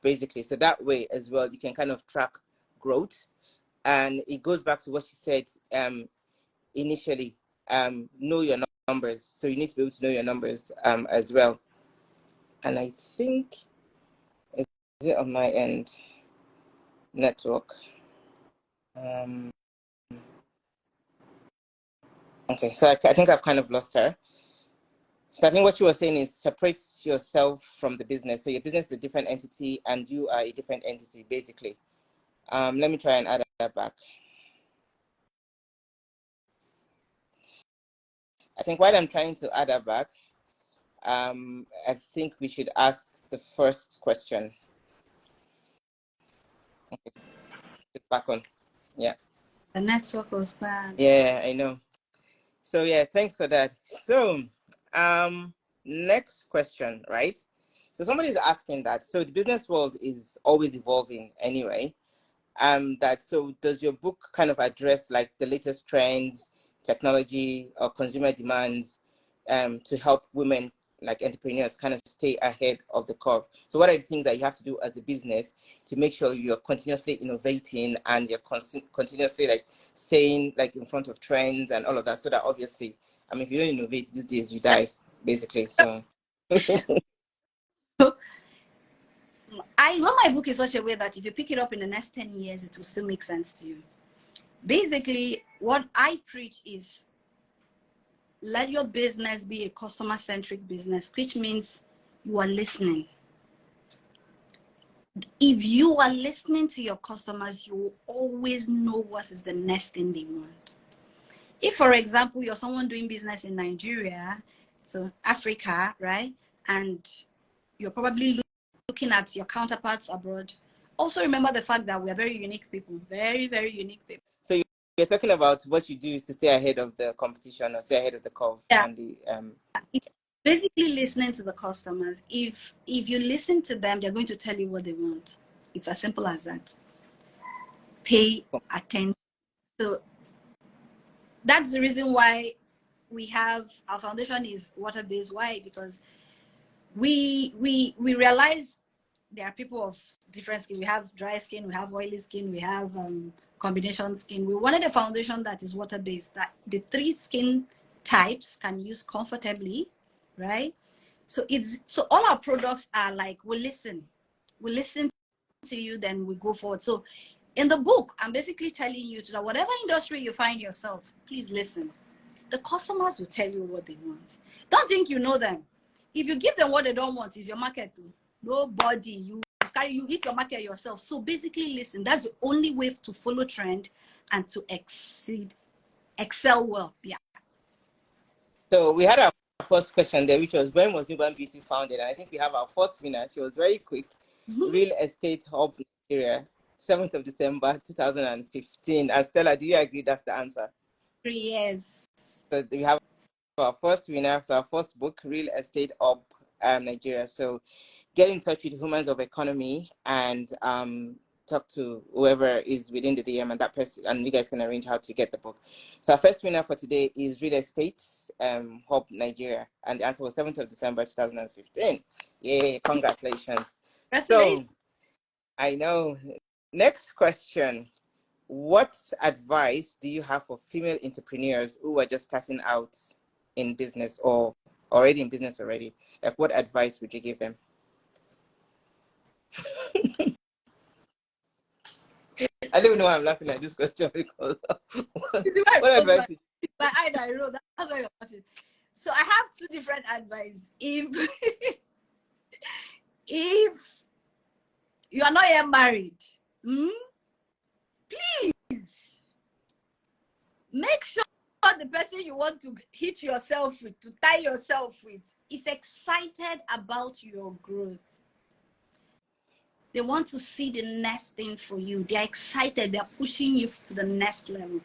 basically. So that way as well, you can kind of track growth. And it goes back to what she said initially, know your numbers. So you need to be able to know your numbers as well. And I think, is it on my end? Network. Okay, so I think I've kind of lost her. So I think what you were saying is separate yourself from the business. So your business is a different entity and you are a different entity, basically. Let me try and add that back. I think while I'm trying to add that back, I think we should ask the first question. Okay, it's back on. Yeah. The network was bad. Yeah, I know. So yeah, thanks for that. So next question, right? So somebody's asking that. So the business world is always evolving anyway. So does your book kind of address like the latest trends, technology, or consumer demands to help women like entrepreneurs kind of stay ahead of the curve? So what are the things that you have to do as a business to make sure you're continuously innovating and you're continuously like staying like in front of trends and all of that, so that obviously, I mean, if you don't innovate these days, you die, basically. So I wrote my book in such a way that if you pick it up in the next 10 years, it will still make sense to you. Basically, what I preach is let your business be a customer-centric business, which means you are listening. If you are listening to your customers, you will always know what is the next thing they want. If, for example, you're someone doing business in Nigeria, so Africa, right? And you're probably looking at your counterparts abroad. Also remember the fact that we are very unique people, very, very unique people. So you're talking about what you do to stay ahead of the competition or stay ahead of the curve. Yeah. And the It's basically listening to the customers. If you listen to them, they're going to tell you what they want. It's as simple as that. Pay attention. So that's the reason why we have our foundation is water-based. Why? Because we realize there are people of different skin. We have dry skin, we have oily skin, we have combination skin. We wanted a foundation that is water-based, that the 3 skin types can use comfortably, right? So all our products are like, we listen to you, then we go forward. So in the book, I'm basically telling you that whatever industry you find yourself, please listen. The customers will tell you what they want. Don't think you know them. If you give them what they don't want, is your market too. Nobody. You hit your market yourself. So basically, listen. That's the only way to follow trend and to excel well. Yeah. So we had our first question there, which was, when was Nuban Beauty founded? And I think we have our first winner. She was very quick. Real Estate Hub Nigeria, 7th of December 2015. And Stella, do you agree that's the answer? Yes. So we have our first winner, so our first book, Real Estate Hub Nigeria. So get in touch with Humans of Economy and talk to whoever is within the DM and that person, and you guys can arrange how to get the book. So our first winner for today is Real Estate Hub Nigeria, and the answer was 7th of December 2015. Yay, congratulations. So I know. Next question. What advice do you have for female entrepreneurs who are just starting out in business or already in business already? Like, what advice would you give them? I don't know why I'm laughing at this question because what advice? My eye that I wrote, that's why you're laughing. So I have 2 different advice. If you are not yet married, please make sure the person you want to hit yourself with, to tie yourself with, is excited about your growth. They want to see the next thing for you. They're excited. They're pushing you to the next level.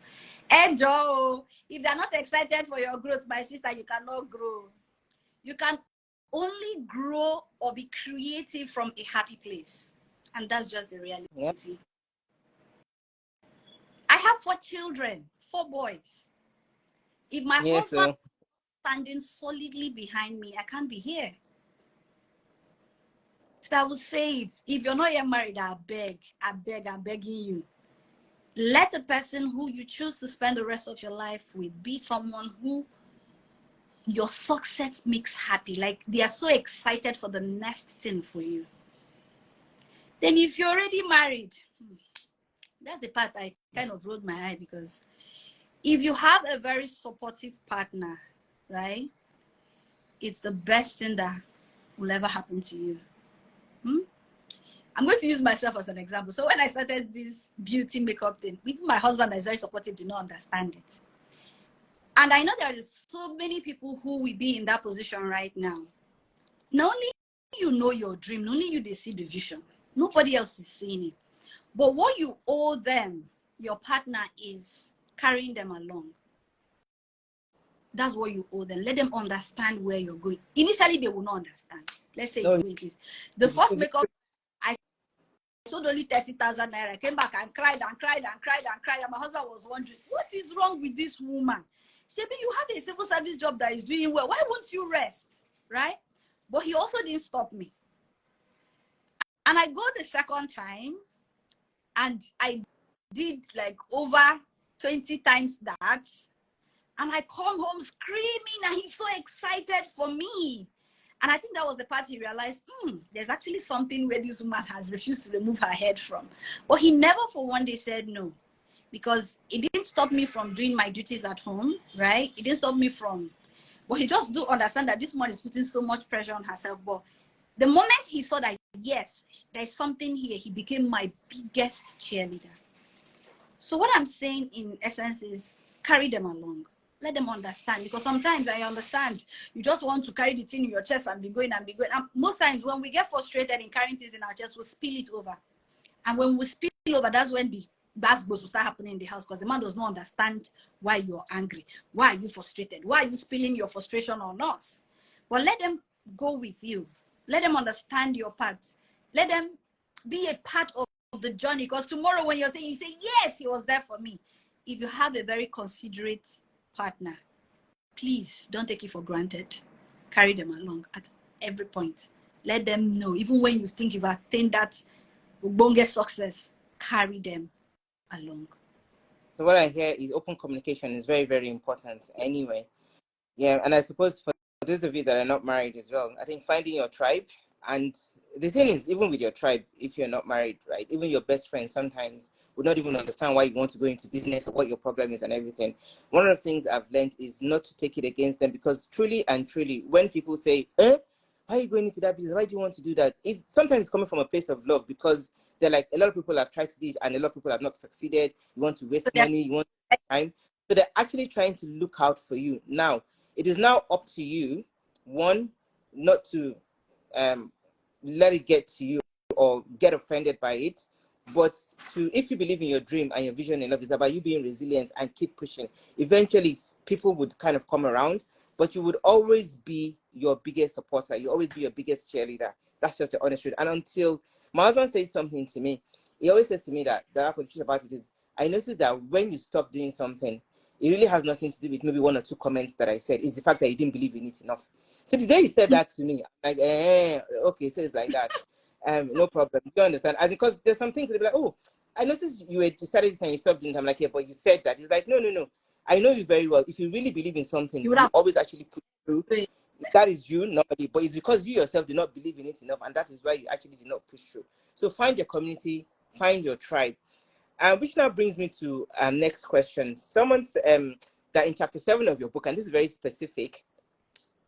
And Joe, if they're not excited for your growth, my sister, you cannot grow. You can only grow or be creative from a happy place. And that's just the reality. Yep. I have 4 children, 4 boys. If my husband is standing solidly behind me, I can't be here. So I will say it. If you're not yet married, I'm begging you. Let the person who you choose to spend the rest of your life with be someone who your success makes happy. Like, they are so excited for the next thing for you. Then if you're already married, that's the part I kind of rolled my eye, because if you have a very supportive partner, right, it's the best thing that will ever happen to you. I'm going to use myself as an example. So when I started this beauty makeup thing, even my husband that is very supportive did not understand it. And I know there are so many people who will be in that position right now. Not only you know your dream, not only you they see the vision, nobody else is seeing it. But what you owe them, your partner, is carrying them along. That's what you owe them. Let them understand where you're going. Initially, they will not understand. Let's say the way it is. The first makeup, I sold only 30,000 naira. I came back and cried and cried and cried and cried. And my husband was wondering, what is wrong with this woman? She said, you have a civil service job that is doing well. Why won't you rest? Right? But he also didn't stop me. And I go the second time, and I did like over 20 times that. And I come home screaming, and he's so excited for me. And I think that was the part he realized, there's actually something where this woman has refused to remove her head from. But he never for one day said no, because it didn't stop me from doing my duties at home, right? It didn't stop me from, but he just do understand that this woman is putting so much pressure on herself. But the moment he saw that, yes, there's something here, he became my biggest cheerleader. So what I'm saying in essence is carry them along. Let them understand, because sometimes I understand you just want to carry the thing in your chest and be going and be going. And most times when we get frustrated in carrying things in our chest, we spill it over. And when we spill over, that's when the basketballs will start happening in the house, because the man does not understand why you're angry. Why are you frustrated? Why are you spilling your frustration on us? But let them go with you. Let them understand your part. Let them be a part of the journey, because tomorrow when you're saying, you say, yes, he was there for me. If you have a very considerate partner, please don't take it for granted. Carry them along at every point. Let them know, even when you think you've attained that ubonge success, carry them along. So what I hear is open communication is very, very important anyway. Yeah, and I suppose for those of you that are not married as well, I think finding your tribe. And the thing is, even with your tribe, if you're not married, right, even your best friends sometimes would not even understand why you want to go into business or what your problem is and everything. One of the things I've learned is not to take it against them, because truly and truly, when people say, why are you going into that business? Why do you want to do that? It's sometimes coming from a place of love, because they're like, a lot of people have tried this and a lot of people have not succeeded. You want to waste money, you want time. So they're actually trying to look out for you. Now, it is now up to you, one, not to let it get to you or get offended by it, but to, if you believe in your dream and your vision enough, it's about you being resilient and keep pushing. Eventually, people would kind of come around, but you would always be your biggest supporter. You always be your biggest cheerleader. That's just the honest truth. And until my husband says something to me, he always says to me that the truth about it is, I noticed that when you stop doing something, it really has nothing to do with maybe one or two comments that I said. It's the fact that you didn't believe in it enough. So the day he said that to me, I'm like, okay, so it's like that. No problem. You understand? As because there's some things that be like, oh, I noticed you started this and you stopped doing it. I'm like, yeah, but you said that. He's like, no. I know you very well. If you really believe in something, you always actually push through. That is you, nobody. But it's because you yourself did not believe in it enough, and that is why you actually did not push through. So find your community, find your tribe. Which now brings me to our next question. Someone that in chapter 7 of your book, and this is very specific,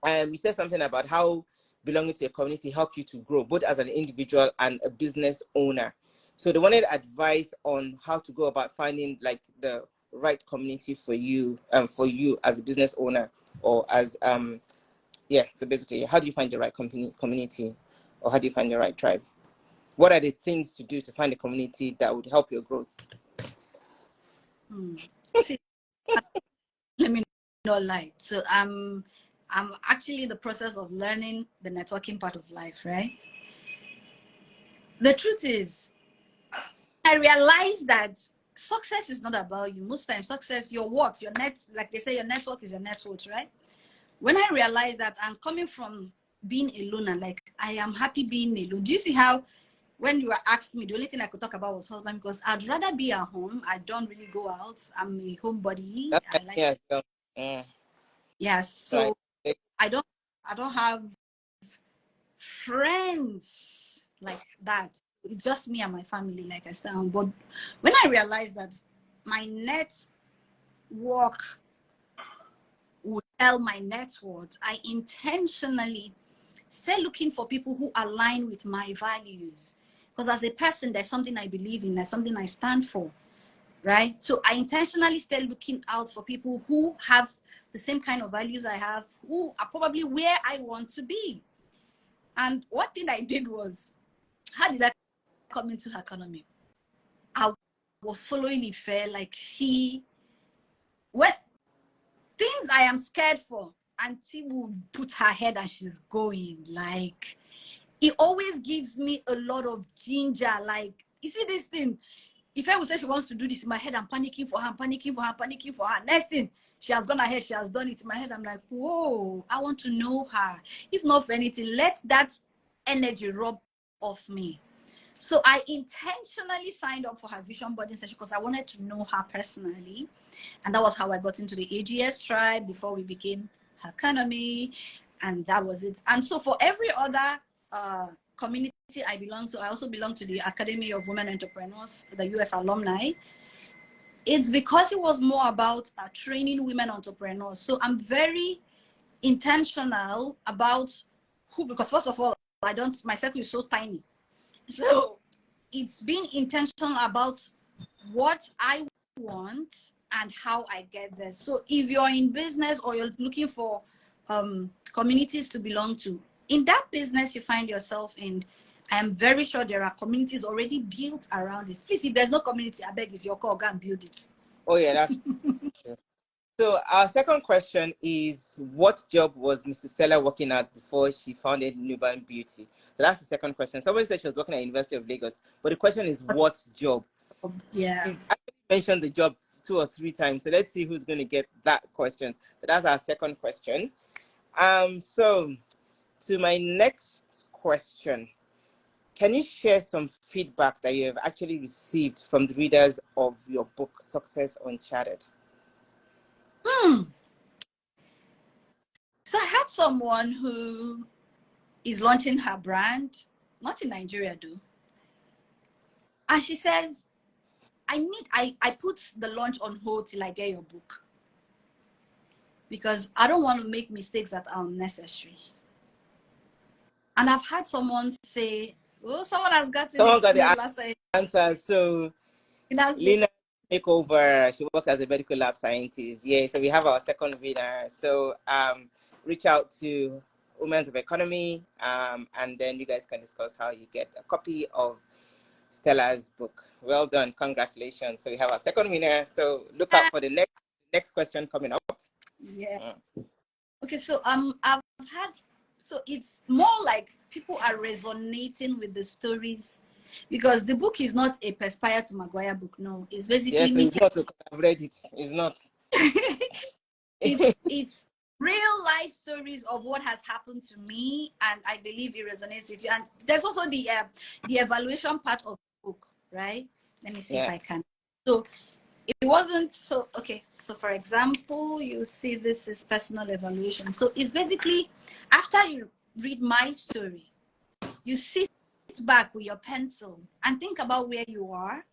you said something about how belonging to a community helped you to grow, both as an individual and a business owner. So they wanted advice on how to go about finding like the right community for you as a business owner, or as so basically, how do you find the right community, or how do you find the right tribe? What are the things to do to find a community that would help your growth? See, let me not lie. So I'm actually in the process of learning the networking part of life, right? The truth is, I realized that success is not about you. Most times, success, your what, your net, like they say, your network is your net worth, right? When I realized that I'm coming from being alone, and like I am happy being alone. Do you see how when you were asked me, the only thing I could talk about was husband, because I'd rather be at home. I don't really go out. I'm a homebody. I like so I don't have friends like that. It's just me and my family, like I said. But when I realized that my network would tell my net worth, I intentionally start looking for people who align with my values. Because as a person, there's something I believe in, there's something I stand for, right? So I intentionally start looking out for people who have the same kind of values I have, who are probably where I want to be. And one thing I did was, how did I come into her economy? I was following it fair, like when things I am scared for, Auntie will put her head and she's going. Like, it always gives me a lot of ginger. Like, you see this thing? If I would say she wants to do this in my head, I'm panicking for her, panicking for her, panicking for her. Next thing, she has gone ahead, she has done it in my head. I'm like, whoa, I want to know her. If not for anything, let that energy rub off me. So I intentionally signed up for her vision boarding session because I wanted to know her personally. And that was how I got into the AGS tribe before we became her economy. And that was it. And so for every other community I belong to, I also belong to the Academy of Women Entrepreneurs, the US alumni. It's because it was more about training women entrepreneurs. So I'm very intentional about who, because first of all, my circle is so tiny. So it's being intentional about what I want and how I get there. So if you're in business or you're looking for communities to belong to, in that business you find yourself in, I am very sure there are communities already built around this. Please, if there's no community, I beg is your call, go and build it. Oh yeah, that's true. So our second question is, what job was Mrs. Stella working at before she founded Nuban Beauty? So that's the second question. Somebody said she was working at University of Lagos, but the question is what job? Yeah. She's actually mentioned the job 2 or 3 times. So let's see who's going to get that question. So that's our second question. So to my next question, can you share some feedback that you have actually received from the readers of your book, Success Uncharted? So I had someone who is launching her brand, not in Nigeria though. And she says, I put the launch on hold till I get your book, because I don't want to make mistakes that are unnecessary. And I've had someone say, oh, someone has gotten Someone got the last night. answer. So Lina Makeover, she works as a medical lab scientist. Yeah, so we have our second winner. So reach out to Women's of Economy, and then you guys can discuss how you get a copy of Stella's book. Well done, congratulations. So we have our second winner. So look out for the next question coming up. Yeah. Okay, so I've had, so it's more like people are resonating with the stories, because the book is not a Perspire to Maguire book. No, it's basically Yes, it's not. I've read it. It's not. it's real life stories of what has happened to me, and I believe it resonates with you. And there's also the evaluation part of the book, right? Let me see if I can. So it wasn't so okay. So for example, you see this is personal evaluation. So it's basically after you read my story, you sit back with your pencil and think about where you are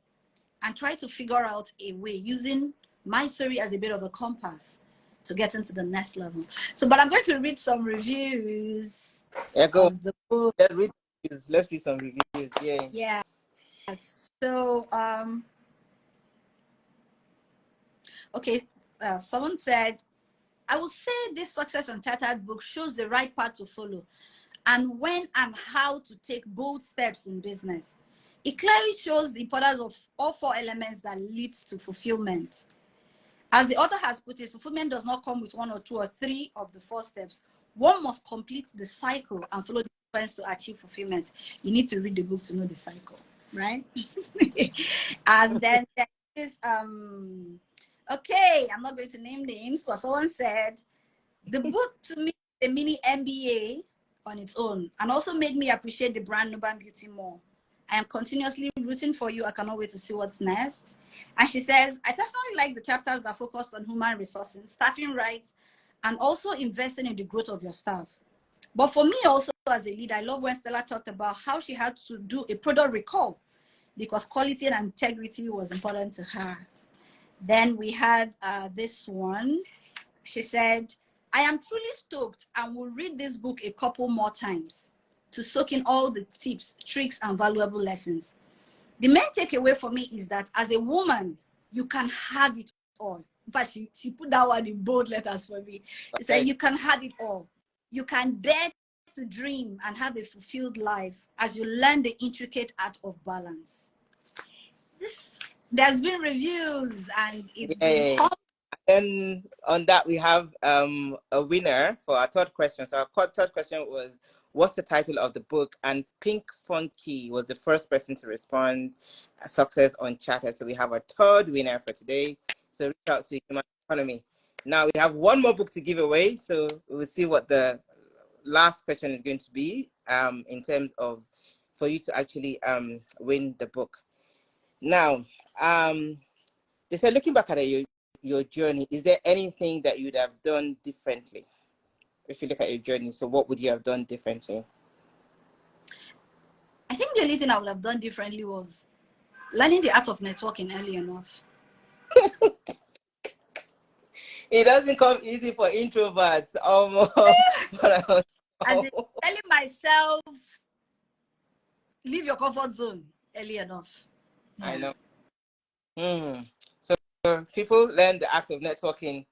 and try to figure out a way using my story as a bit of a compass to get into the next level. So, but I'm going to read some reviews of the book. Let's read some reviews. Yeah. Yeah. So, okay. Someone said, I will say this Success Uncharted book shows the right path to follow and when and how to take bold steps in business. It clearly shows the importance of all 4 elements that leads to fulfillment. As the author has put it, fulfillment does not come with 1 or 2 or 3 of the 4 steps. One must complete the cycle and follow the sequence to achieve fulfillment. You need to read the book to know the cycle, right? And then there is, okay, I'm not going to name names, but someone said, the book to me is a mini MBA on its own and also made me appreciate the brand Nuban Beauty more. I am continuously rooting for you. I cannot wait to see what's next. And she says, I personally like the chapters that focused on human resources, staffing rights, and also investing in the growth of your staff. But for me also as a leader, I love when Stella talked about how she had to do a product recall because quality and integrity was important to her. Then we had this one. She said, I am truly stoked and will read this book a couple more times to soak in all the tips, tricks, and valuable lessons. The main takeaway for me is that as a woman, you can have it all. In fact, she put that one in bold letters for me. She said, you can have it all. You can dare to dream and have a fulfilled life as you learn the intricate art of balance. There's been reviews and it's been And on that, we have a winner for our third question. So our third question was, what's the title of the book? And Pink Funky was the first person to respond, Success Uncharted. So we have a third winner for today. So reach out to Human Economy. Now we have one more book to give away. So we'll see what the last question is going to be in terms of for you to actually win the book. Now, they said, looking back at your journey, is there anything that you'd have done differently? if you look at your journey? So what would you have done differently? I think the only thing I would have done differently was learning the art of networking early enough. It doesn't come easy for introverts. As in telling myself, leave your comfort zone early enough. Yeah. I know. So people learn the act of networking,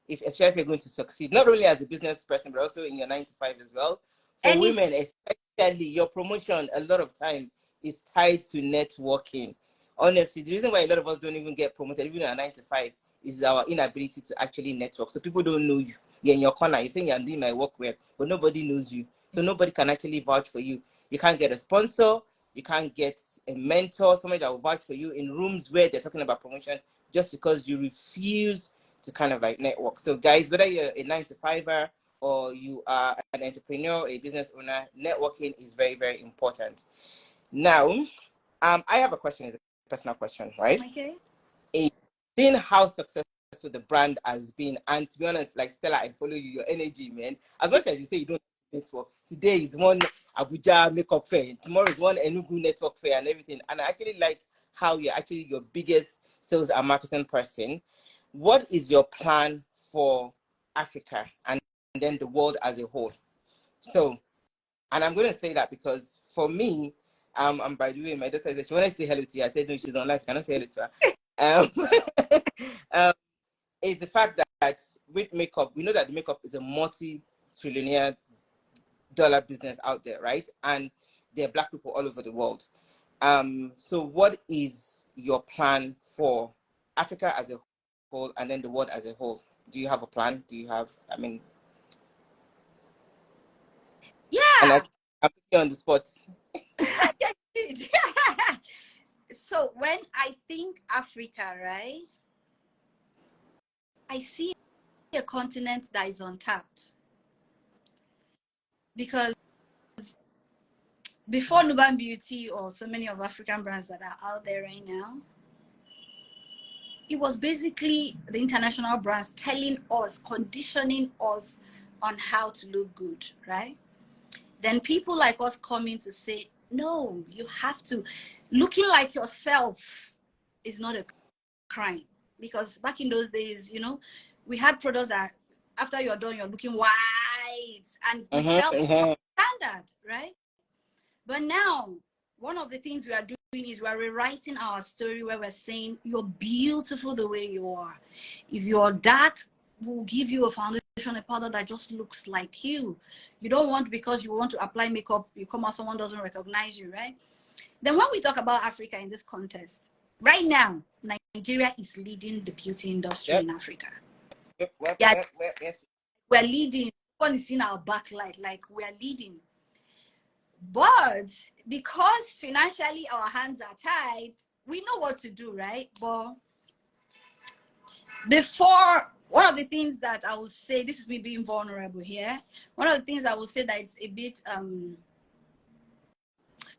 especially if you're going to succeed, not only as a business person, but also in your 9 to 5 as well. For women, especially, your promotion a lot of time is tied to networking. Honestly, the reason why a lot of us don't even get promoted, even in our 9 to 5, is our inability to actually network. So people don't know you. You're in your corner. You're saying I'm doing my work well, but nobody knows you. So nobody can actually vouch for you. You can't get a sponsor. You can't get a mentor, somebody that will vouch for you in rooms where they're talking about promotion, just because you refuse to kind of like network. So guys, whether you're a 9 to 5er or you are an entrepreneur, a business owner, networking is very, very important. Now, I have a question, it's a personal question, right? Okay. Seeing how successful the brand has been, and to be honest, like Stella, I follow you, your energy, man. As much as you say you don't network, today is one Abuja makeup fair, tomorrow is one Enugu network fair and everything. And I actually like how you're actually your biggest sales and marketing person. What is your plan for Africa and then the world as a whole? So, and I'm going to say that because for me, and by the way, my daughter said she wanted to say hello to you. I said no, she's on live. I cannot say hello to her. Is the fact that with makeup, we know that the makeup is a multi-trillionaire dollar business out there, right? And there are Black people all over the world. So what is your plan for Africa as a whole and then the world as a whole? Do you have a plan? Do you have, Yeah. And I'm putting you on the spot. So when I think Africa, right, I see a continent that is untapped. Because before Nuban Beauty or so many of African brands that are out there right now, it was basically the international brands telling us, conditioning us on how to look good, right? Then people like us coming to say, no, you have to. Looking like yourself is not a crime. Because back in those days, we had products that after you're done, you're looking white, and we felt standard, right? But now, one of the things we are doing is we're rewriting our story where we're saying you're beautiful the way you are. If you're dark, we'll give you a foundation, a powder that just looks like you. You don't want, because you want to apply makeup, you come out, someone doesn't recognize you, right? Then when we talk about Africa in this context, right now, Nigeria is leading the beauty industry in Africa. We're leading. One is in our backlight, like we're leading. But because financially our hands are tied, we know what to do, right? But before, one of the things that I would say, this is me being vulnerable here, one of the things I would say that it's a bit,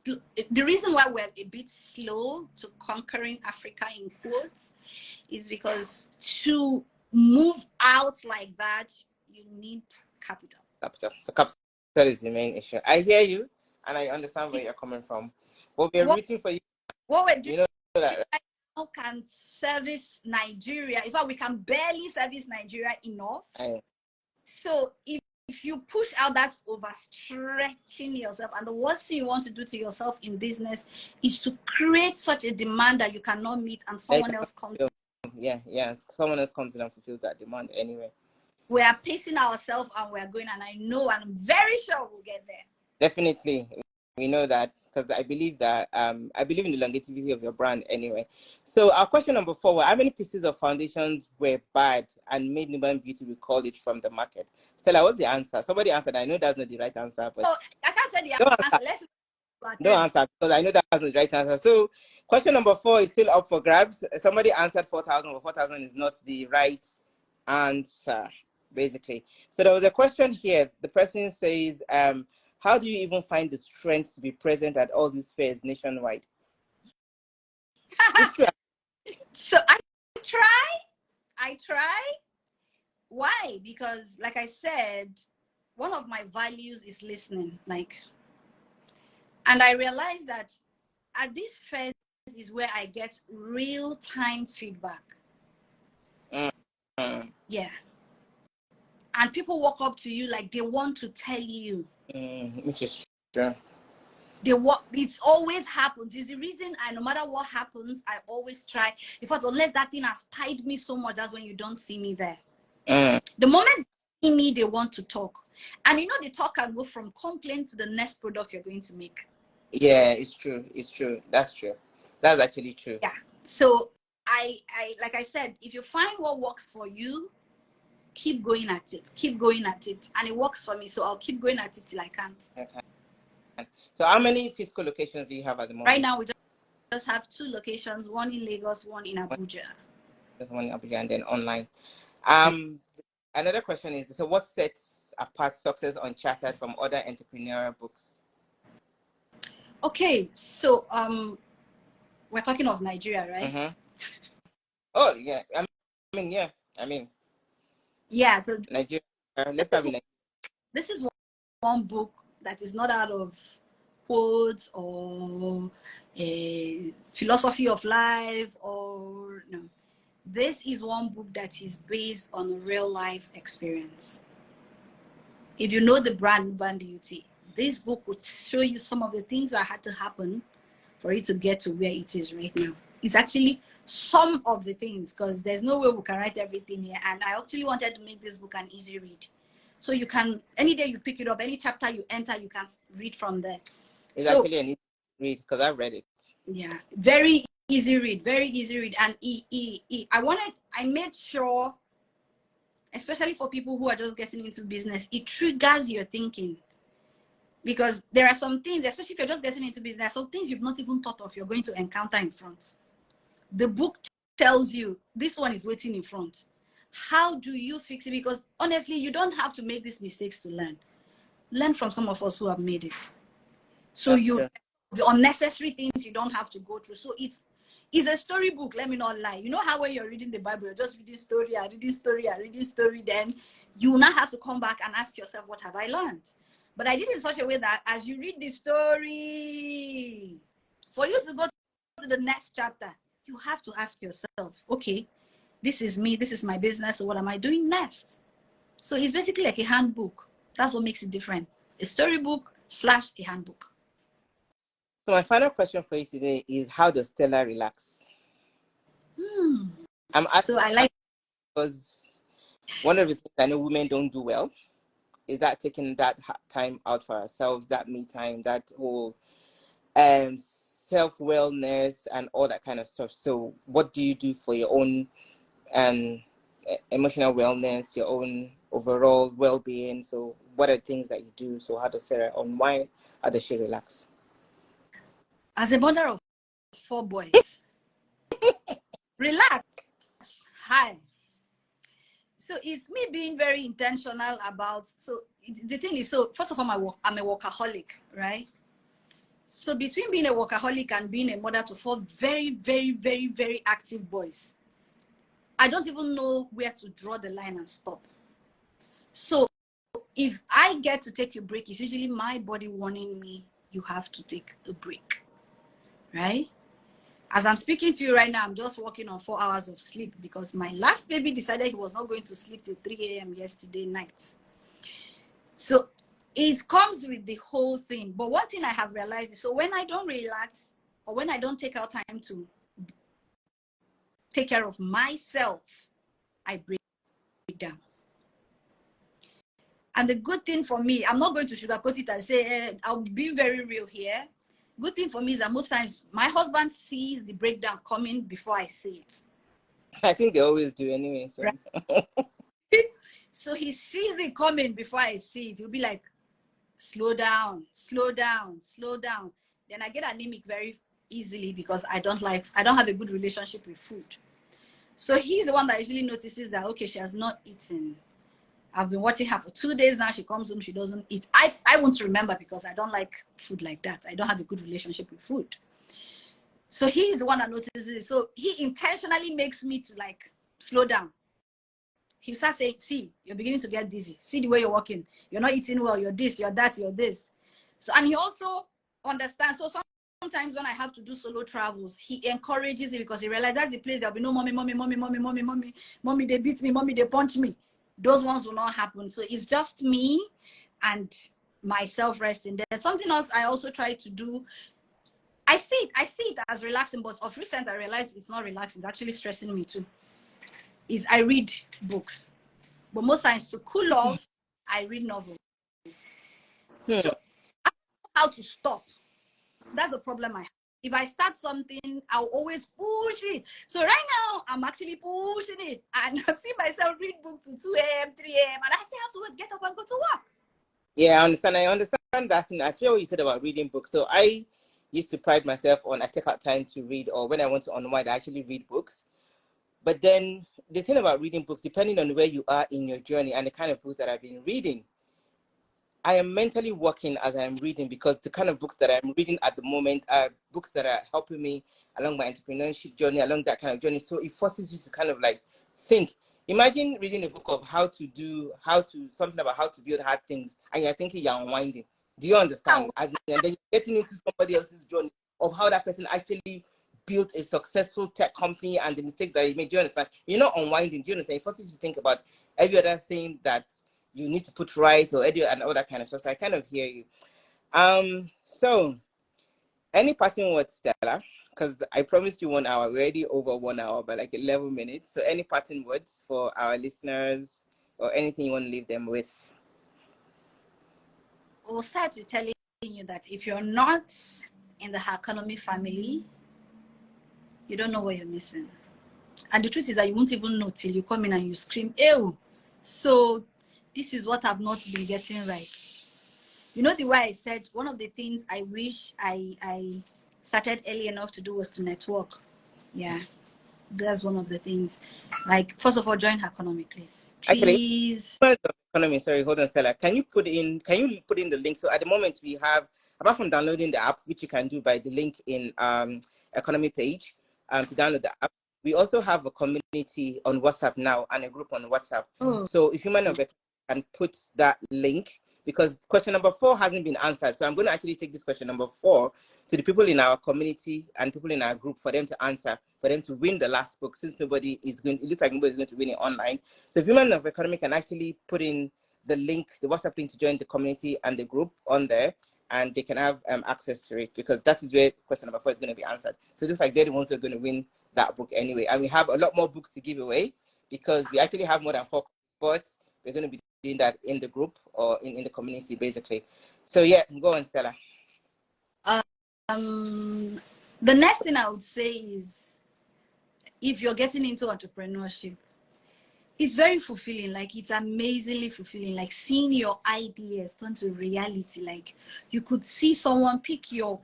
the reason why we're a bit slow to conquering Africa in quotes is because to move out like that, you need capital. So capital is the main issue. I hear you and I understand where you're coming from. But we're rooting for you. What we're doing, you know that, right now can service Nigeria. In fact, we can barely service Nigeria enough. So if you push out, that's overstretching yourself. And the worst thing you want to do to yourself in business is to create such a demand that you cannot meet and someone else comes. Yeah. Someone else comes in and fulfills that demand anyway. We are pacing ourselves and we're going, and I know, and I'm very sure we'll get there. Definitely. We know that because I believe that I believe in the longevity of your brand anyway. So our question number 4 how many pieces of foundations were bad and made Nuban Beauty recall it from the market? Stella, what's the answer? Somebody answered. I know that's not the right answer, but I can't say the answer. Don't answer because I know that's not the right answer. So question number 4 is still up for grabs. Somebody answered 4,000, but 4,000 is not the right answer, basically. So there was a question here. The person says, how do you even find the strength to be present at all these fairs nationwide? So I try. Why? Because like I said, one of my values is listening. Like, and I realized that at this phase is where I get real-time feedback. Yeah. And people walk up to you like they want to tell you. Which is true. It always happens. It's the reason no matter what happens, I always try. In fact, unless that thing has tied me so much, that's when you don't see me there. The moment they see me, they want to talk. And you know, the talk can go from complaint to the next product you're going to make. Yeah, it's true. It's true. That's true. That's actually true. Yeah. So I like I said, if you find what works for you, keep going at it. Keep going at it. And it works for me, so I'll keep going at it till I can't. Okay. So how many physical locations do you have at the moment? Right now, we just have 2 locations, one in Lagos, one in Abuja. Just one in Abuja and then online. Another question is, so what sets apart Success Uncharted from other entrepreneurial books? Okay, so we're talking of Nigeria, right? Oh yeah, I mean yeah, yeah. Nigeria. Let's start with Nigeria. This is one book that is not out of quotes or a philosophy of life or no. This is one book that is based on a real life experience. If you know the brand Urban Beauty, this book would show you some of the things that had to happen for it to get to where it is right now. It's actually some of the things, because there's no way we can write everything here. And I actually wanted to make this book an easy read. So you can, any day you pick it up, any chapter you enter, you can read from there. It's actually an easy read because I've read it. Yeah, very easy read, very easy read. And I made sure, especially for people who are just getting into business, it triggers your thinking. Because there are some things, especially if you're just getting into business, some things you've not even thought of you're going to encounter in front. The book tells you this one is waiting in front. How do you fix it? Because honestly, you don't have to make these mistakes to learn. Learn from some of us who have made it. So the unnecessary things you don't have to go through. So it's a storybook, let me not lie. You know how when you're reading the Bible, you're just reading story, reading story, then you will not have to come back and ask yourself, what have I learned? But I did it in such a way that as you read the story, for you to go to the next chapter, you have to ask yourself, okay, this is me, this is my business, so what am I doing next? So it's basically like a handbook. That's what makes it different. A storybook / a handbook. So my final question for you today is, how does Stella relax? I'm asking because one of the things I know women don't do well is that taking that time out for ourselves, that me time, that whole self-wellness and all that kind of stuff. So what do you do for your own emotional wellness, your own overall well-being? So what are the things that you do? So how does Sarah unwind? How does she relax? As a mother of 4 boys, relax. Hi. So it's me being very intentional about, so the thing is, so first of all, I'm a workaholic, right? So between being a workaholic and being a mother to 4 very, very, very, very active boys, I don't even know where to draw the line and stop. So if I get to take a break, it's usually my body warning me, you have to take a break, right? As I'm speaking to you right now, I'm just working on 4 hours of sleep because my last baby decided he was not going to sleep till 3 a.m. yesterday night. So it comes with the whole thing. But one thing I have realized is, so when I don't relax or when I don't take out time to take care of myself, I break down. And the good thing for me, I'm not going to sugarcoat it and say, I'll be very real here. Good thing for me is that most times my husband sees the breakdown coming before I see it. I think they always do anyway. So, right? So he sees it coming before I see it. He'll be like, slow down, slow down, slow down. Then I get anemic very easily because I don't have a good relationship with food. So he's the one that usually notices that, okay, she has not eaten. I've been watching her for 2 days now. She comes home, she doesn't eat. I won't remember because I don't like food like that. I don't have a good relationship with food. So he's the one that notices it. So he intentionally makes me to like slow down. he'll start saying, see, you're beginning to get dizzy. See the way you're walking. You're not eating well. You're this, you're that, you're this. So, and he also understands. So sometimes when I have to do solo travels, he encourages it because he realizes that's the place there'll be no mommy, mommy, mommy, mommy, mommy, mommy, mommy, they beat me, mommy, they punch me. Those ones will not happen. So it's just me and myself resting. There's something else I also try to do. I see it as relaxing, but of recent I realized it's not relaxing, it's actually stressing me too. Is I read books. But most times to cool off, I read novels. So I don't know how to stop. That's a problem I have. If I start something, I'll always push it. So right now, I'm actually pushing it. And I've seen myself read books to 2 a.m., 3 a.m. And I still have to get up and go to work. Yeah, I understand that. And I feel what you said about reading books. So I used to pride myself on I take out time to read, or when I want to unwind, I actually read books. But then the thing about reading books, depending on where you are in your journey and the kind of books that I've been reading, I am mentally working as I'm reading, because the kind of books that I'm reading at the moment are books that are helping me along my entrepreneurship journey, along that kind of journey. So it forces you to kind of like think. Imagine reading a book of something about how to build hard things, and you're thinking you're unwinding. Do you understand? And then you're getting into somebody else's journey of how that person actually built a successful tech company and the mistakes that he made. Do you understand? You're not unwinding. Do you understand? It forces you to think about every other thing that you need to put right, or and all that kind of stuff. So I kind of hear you. So any parting words, Stella? Because I promised you 1 hour. We're already over 1 hour by like 11 minutes. So any parting words for our listeners, or anything you want to leave them with? We'll start with telling you that if you're not in the economy family, you don't know what you're missing. And the truth is that you won't even know till you come in and you scream, ew. So this is what I've not been getting right. You know, the way I said, one of the things I wish I started early enough to do was to network. Yeah, that's one of the things. Like, first of all, join economy, please. Actually, Please. economy, sorry, hold on, Stella. Can you put in the link? So at the moment we have, apart from downloading the app, which you can do by the link in economy page, to download the app, we also have a community on WhatsApp now and a group on WhatsApp. Oh. So if you might not can put that link, because question number 4 hasn't been answered. So I'm going to actually take this question number 4 to the people in our community and people in our group for them to answer, for them to win the last book, since it looks like nobody's going to win it online. So if Women of Economy can actually put in the link, the WhatsApp link to join the community and the group on there, and they can have access to it, because that is where question number 4 is going to be answered. So just like they're the ones who are going to win that book anyway. And we have a lot more books to give away, because we actually have more than 4, but we're going to be doing that in the group or in the community, basically. So yeah, go on, Stella. The next thing I would say is, if you're getting into entrepreneurship, it's very fulfilling. Like, it's amazingly fulfilling. Like, seeing your ideas turn to reality. Like, you could see someone pick your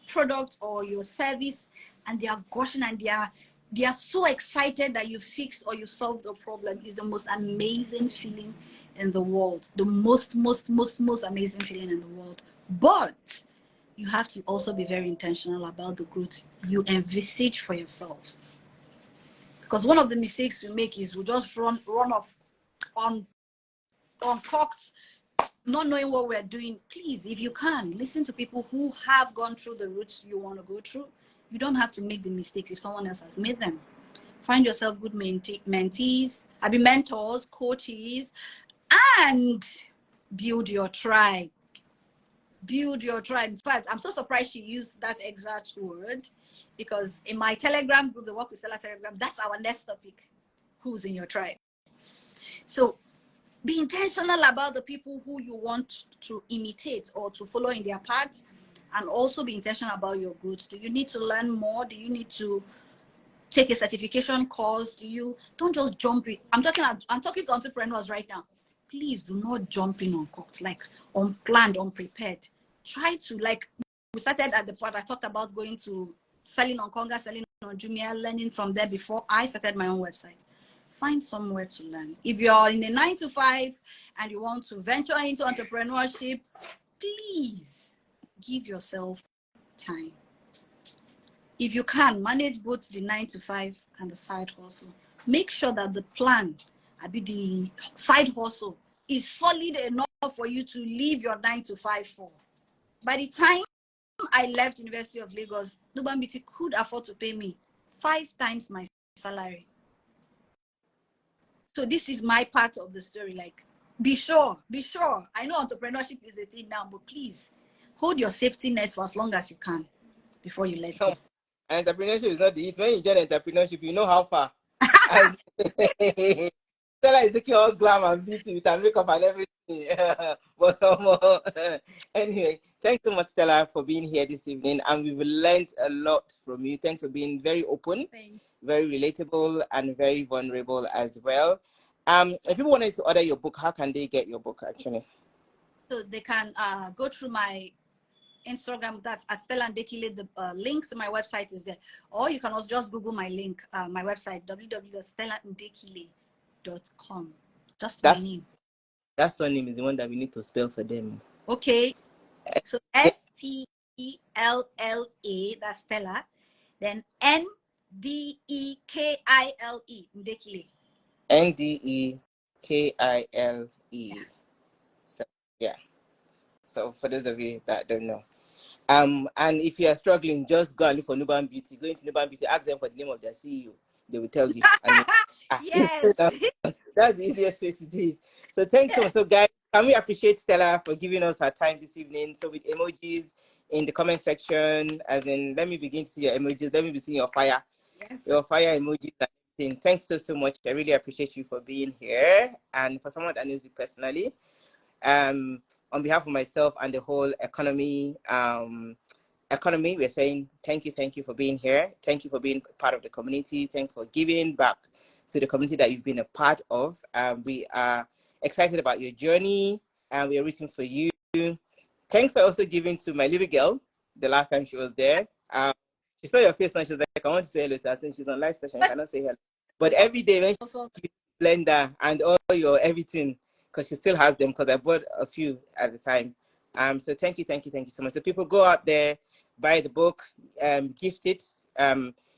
product or your service, and they are gushing, and they are so excited that you fixed or you solved a problem. Is the most amazing feeling in the world. The most amazing feeling in the world. But you have to also be very intentional about the growth you envisage for yourself. Because one of the mistakes we make is we just run off uncocked, not knowing what we're doing. Please, if you can, listen to people who have gone through the routes you want to go through. You don't have to make the mistakes if someone else has made them. Find yourself good mentors, mentors, coaches, and build your tribe. Build your tribe. In fact, I'm so surprised she used that exact word, because in my Telegram group, the Work with Stella Telegram, that's our next topic. Who's in your tribe? So be intentional about the people who you want to imitate or to follow in their path, and also be intentional about your growth. Do you need to learn more? Do you need to take a certification course? Don't just jump in. I'm talking to entrepreneurs right now. Please do not jump in uncooked, like unplanned, unprepared. Try to, like, we started at the part I talked about going to selling on Konga, selling on Jumia, learning from there before I started my own website. Find somewhere to learn. If you're in a 9-to-5 and you want to venture into entrepreneurship, please give yourself time. If you can manage both the 9-to-5 and the side hustle, make sure that the plan be the side hustle is solid enough for you to leave your 9 to 5 for. By the time I left University of Lagos, Nuban Beauty could afford to pay me 5 times my salary. So this is my part of the story. Like, be sure. I know entrepreneurship is the thing now, but please hold your safety net for as long as you can before you let go. Entrepreneurship is not the easy. When you join entrepreneurship, you know how far. As Stella is looking all glam and beauty with her makeup and everything. But anyway, thanks so much, Stella, for being here this evening. And we've learned a lot from you. Thanks for being very open, very relatable, and very vulnerable as well. If people wanted to order your book, how can they get your book actually? So they can go through my Instagram, that's at Stella Ndekile. The link to my website is there. Or you can also just Google my link, my website, www.stellandekile.com. Just my name. That surname is the one that we need to spell for them. Okay. So Stella, that's Stella. Then Ndekile, Ndekile. Ndekile. Yeah. So yeah. So for those of you that don't know. And if you are struggling, just go and look for Nuban Beauty. Go into Nuban Beauty, ask them for the name of their CEO. They will tell you. Yes. That's the easiest way to do it. So thanks so much. So guys, can we appreciate Stella for giving us her time this evening? So with emojis in the comment section, as in, let me begin to see your emojis. Let me be seeing your fire. Yes. Your fire emojis and everything. Thanks so much. I really appreciate you for being here. And for someone that knows you personally, on behalf of myself and the whole economy, we're saying thank you for being here. Thank you for being part of the community. Thank you for giving back to the community that you've been a part of. We are excited about your journey and we are rooting for you. Thanks for also giving to my little girl the last time she was there. She saw your face now. She was like, I want to say hello to her since she's on live session. I cannot say hello. But every day when she blender and all your everything, because she still has them, because I bought a few at the time. So thank you so much. So people, go out there, buy the book, gift it.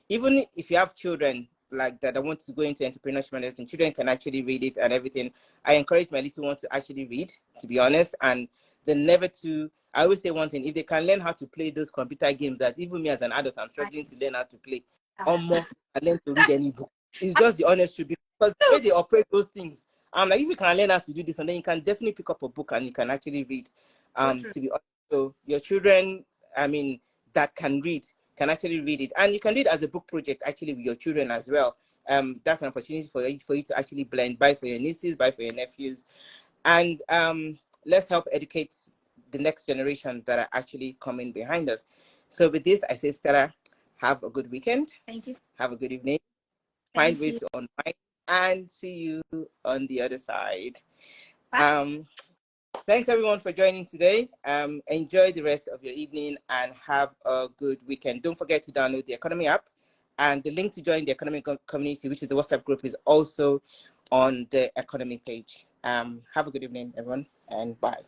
Even if you have children like that want to go into entrepreneurship and children can actually read it and everything. I encourage my little ones to actually read, to be honest, and then never to. I always say one thing: if they can learn how to play those computer games that even me as an adult I'm struggling to learn how to play, almost and learn to read any book. It's just the honest truth, because the way they operate those things. Like if you can learn how to do this, and then you can definitely pick up a book and you can actually read. To be honest, so your children, that can read, can actually read it, and you can read as a book project actually with your children as well. That's an opportunity for you to actually blend, buy for your nieces, buy for your nephews, and let's help educate the next generation that are actually coming behind us. So with this, I say, Stella, have a good weekend. Thank you. Have a good evening. Find ways to unwind, and see you on the other side. Thanks everyone for joining today. Enjoy the rest of your evening and have a good weekend. Don't forget to download the Economy app, and the link to join the Economy community, which is the WhatsApp group, is also on the Economy page. Have a good evening, everyone, and bye.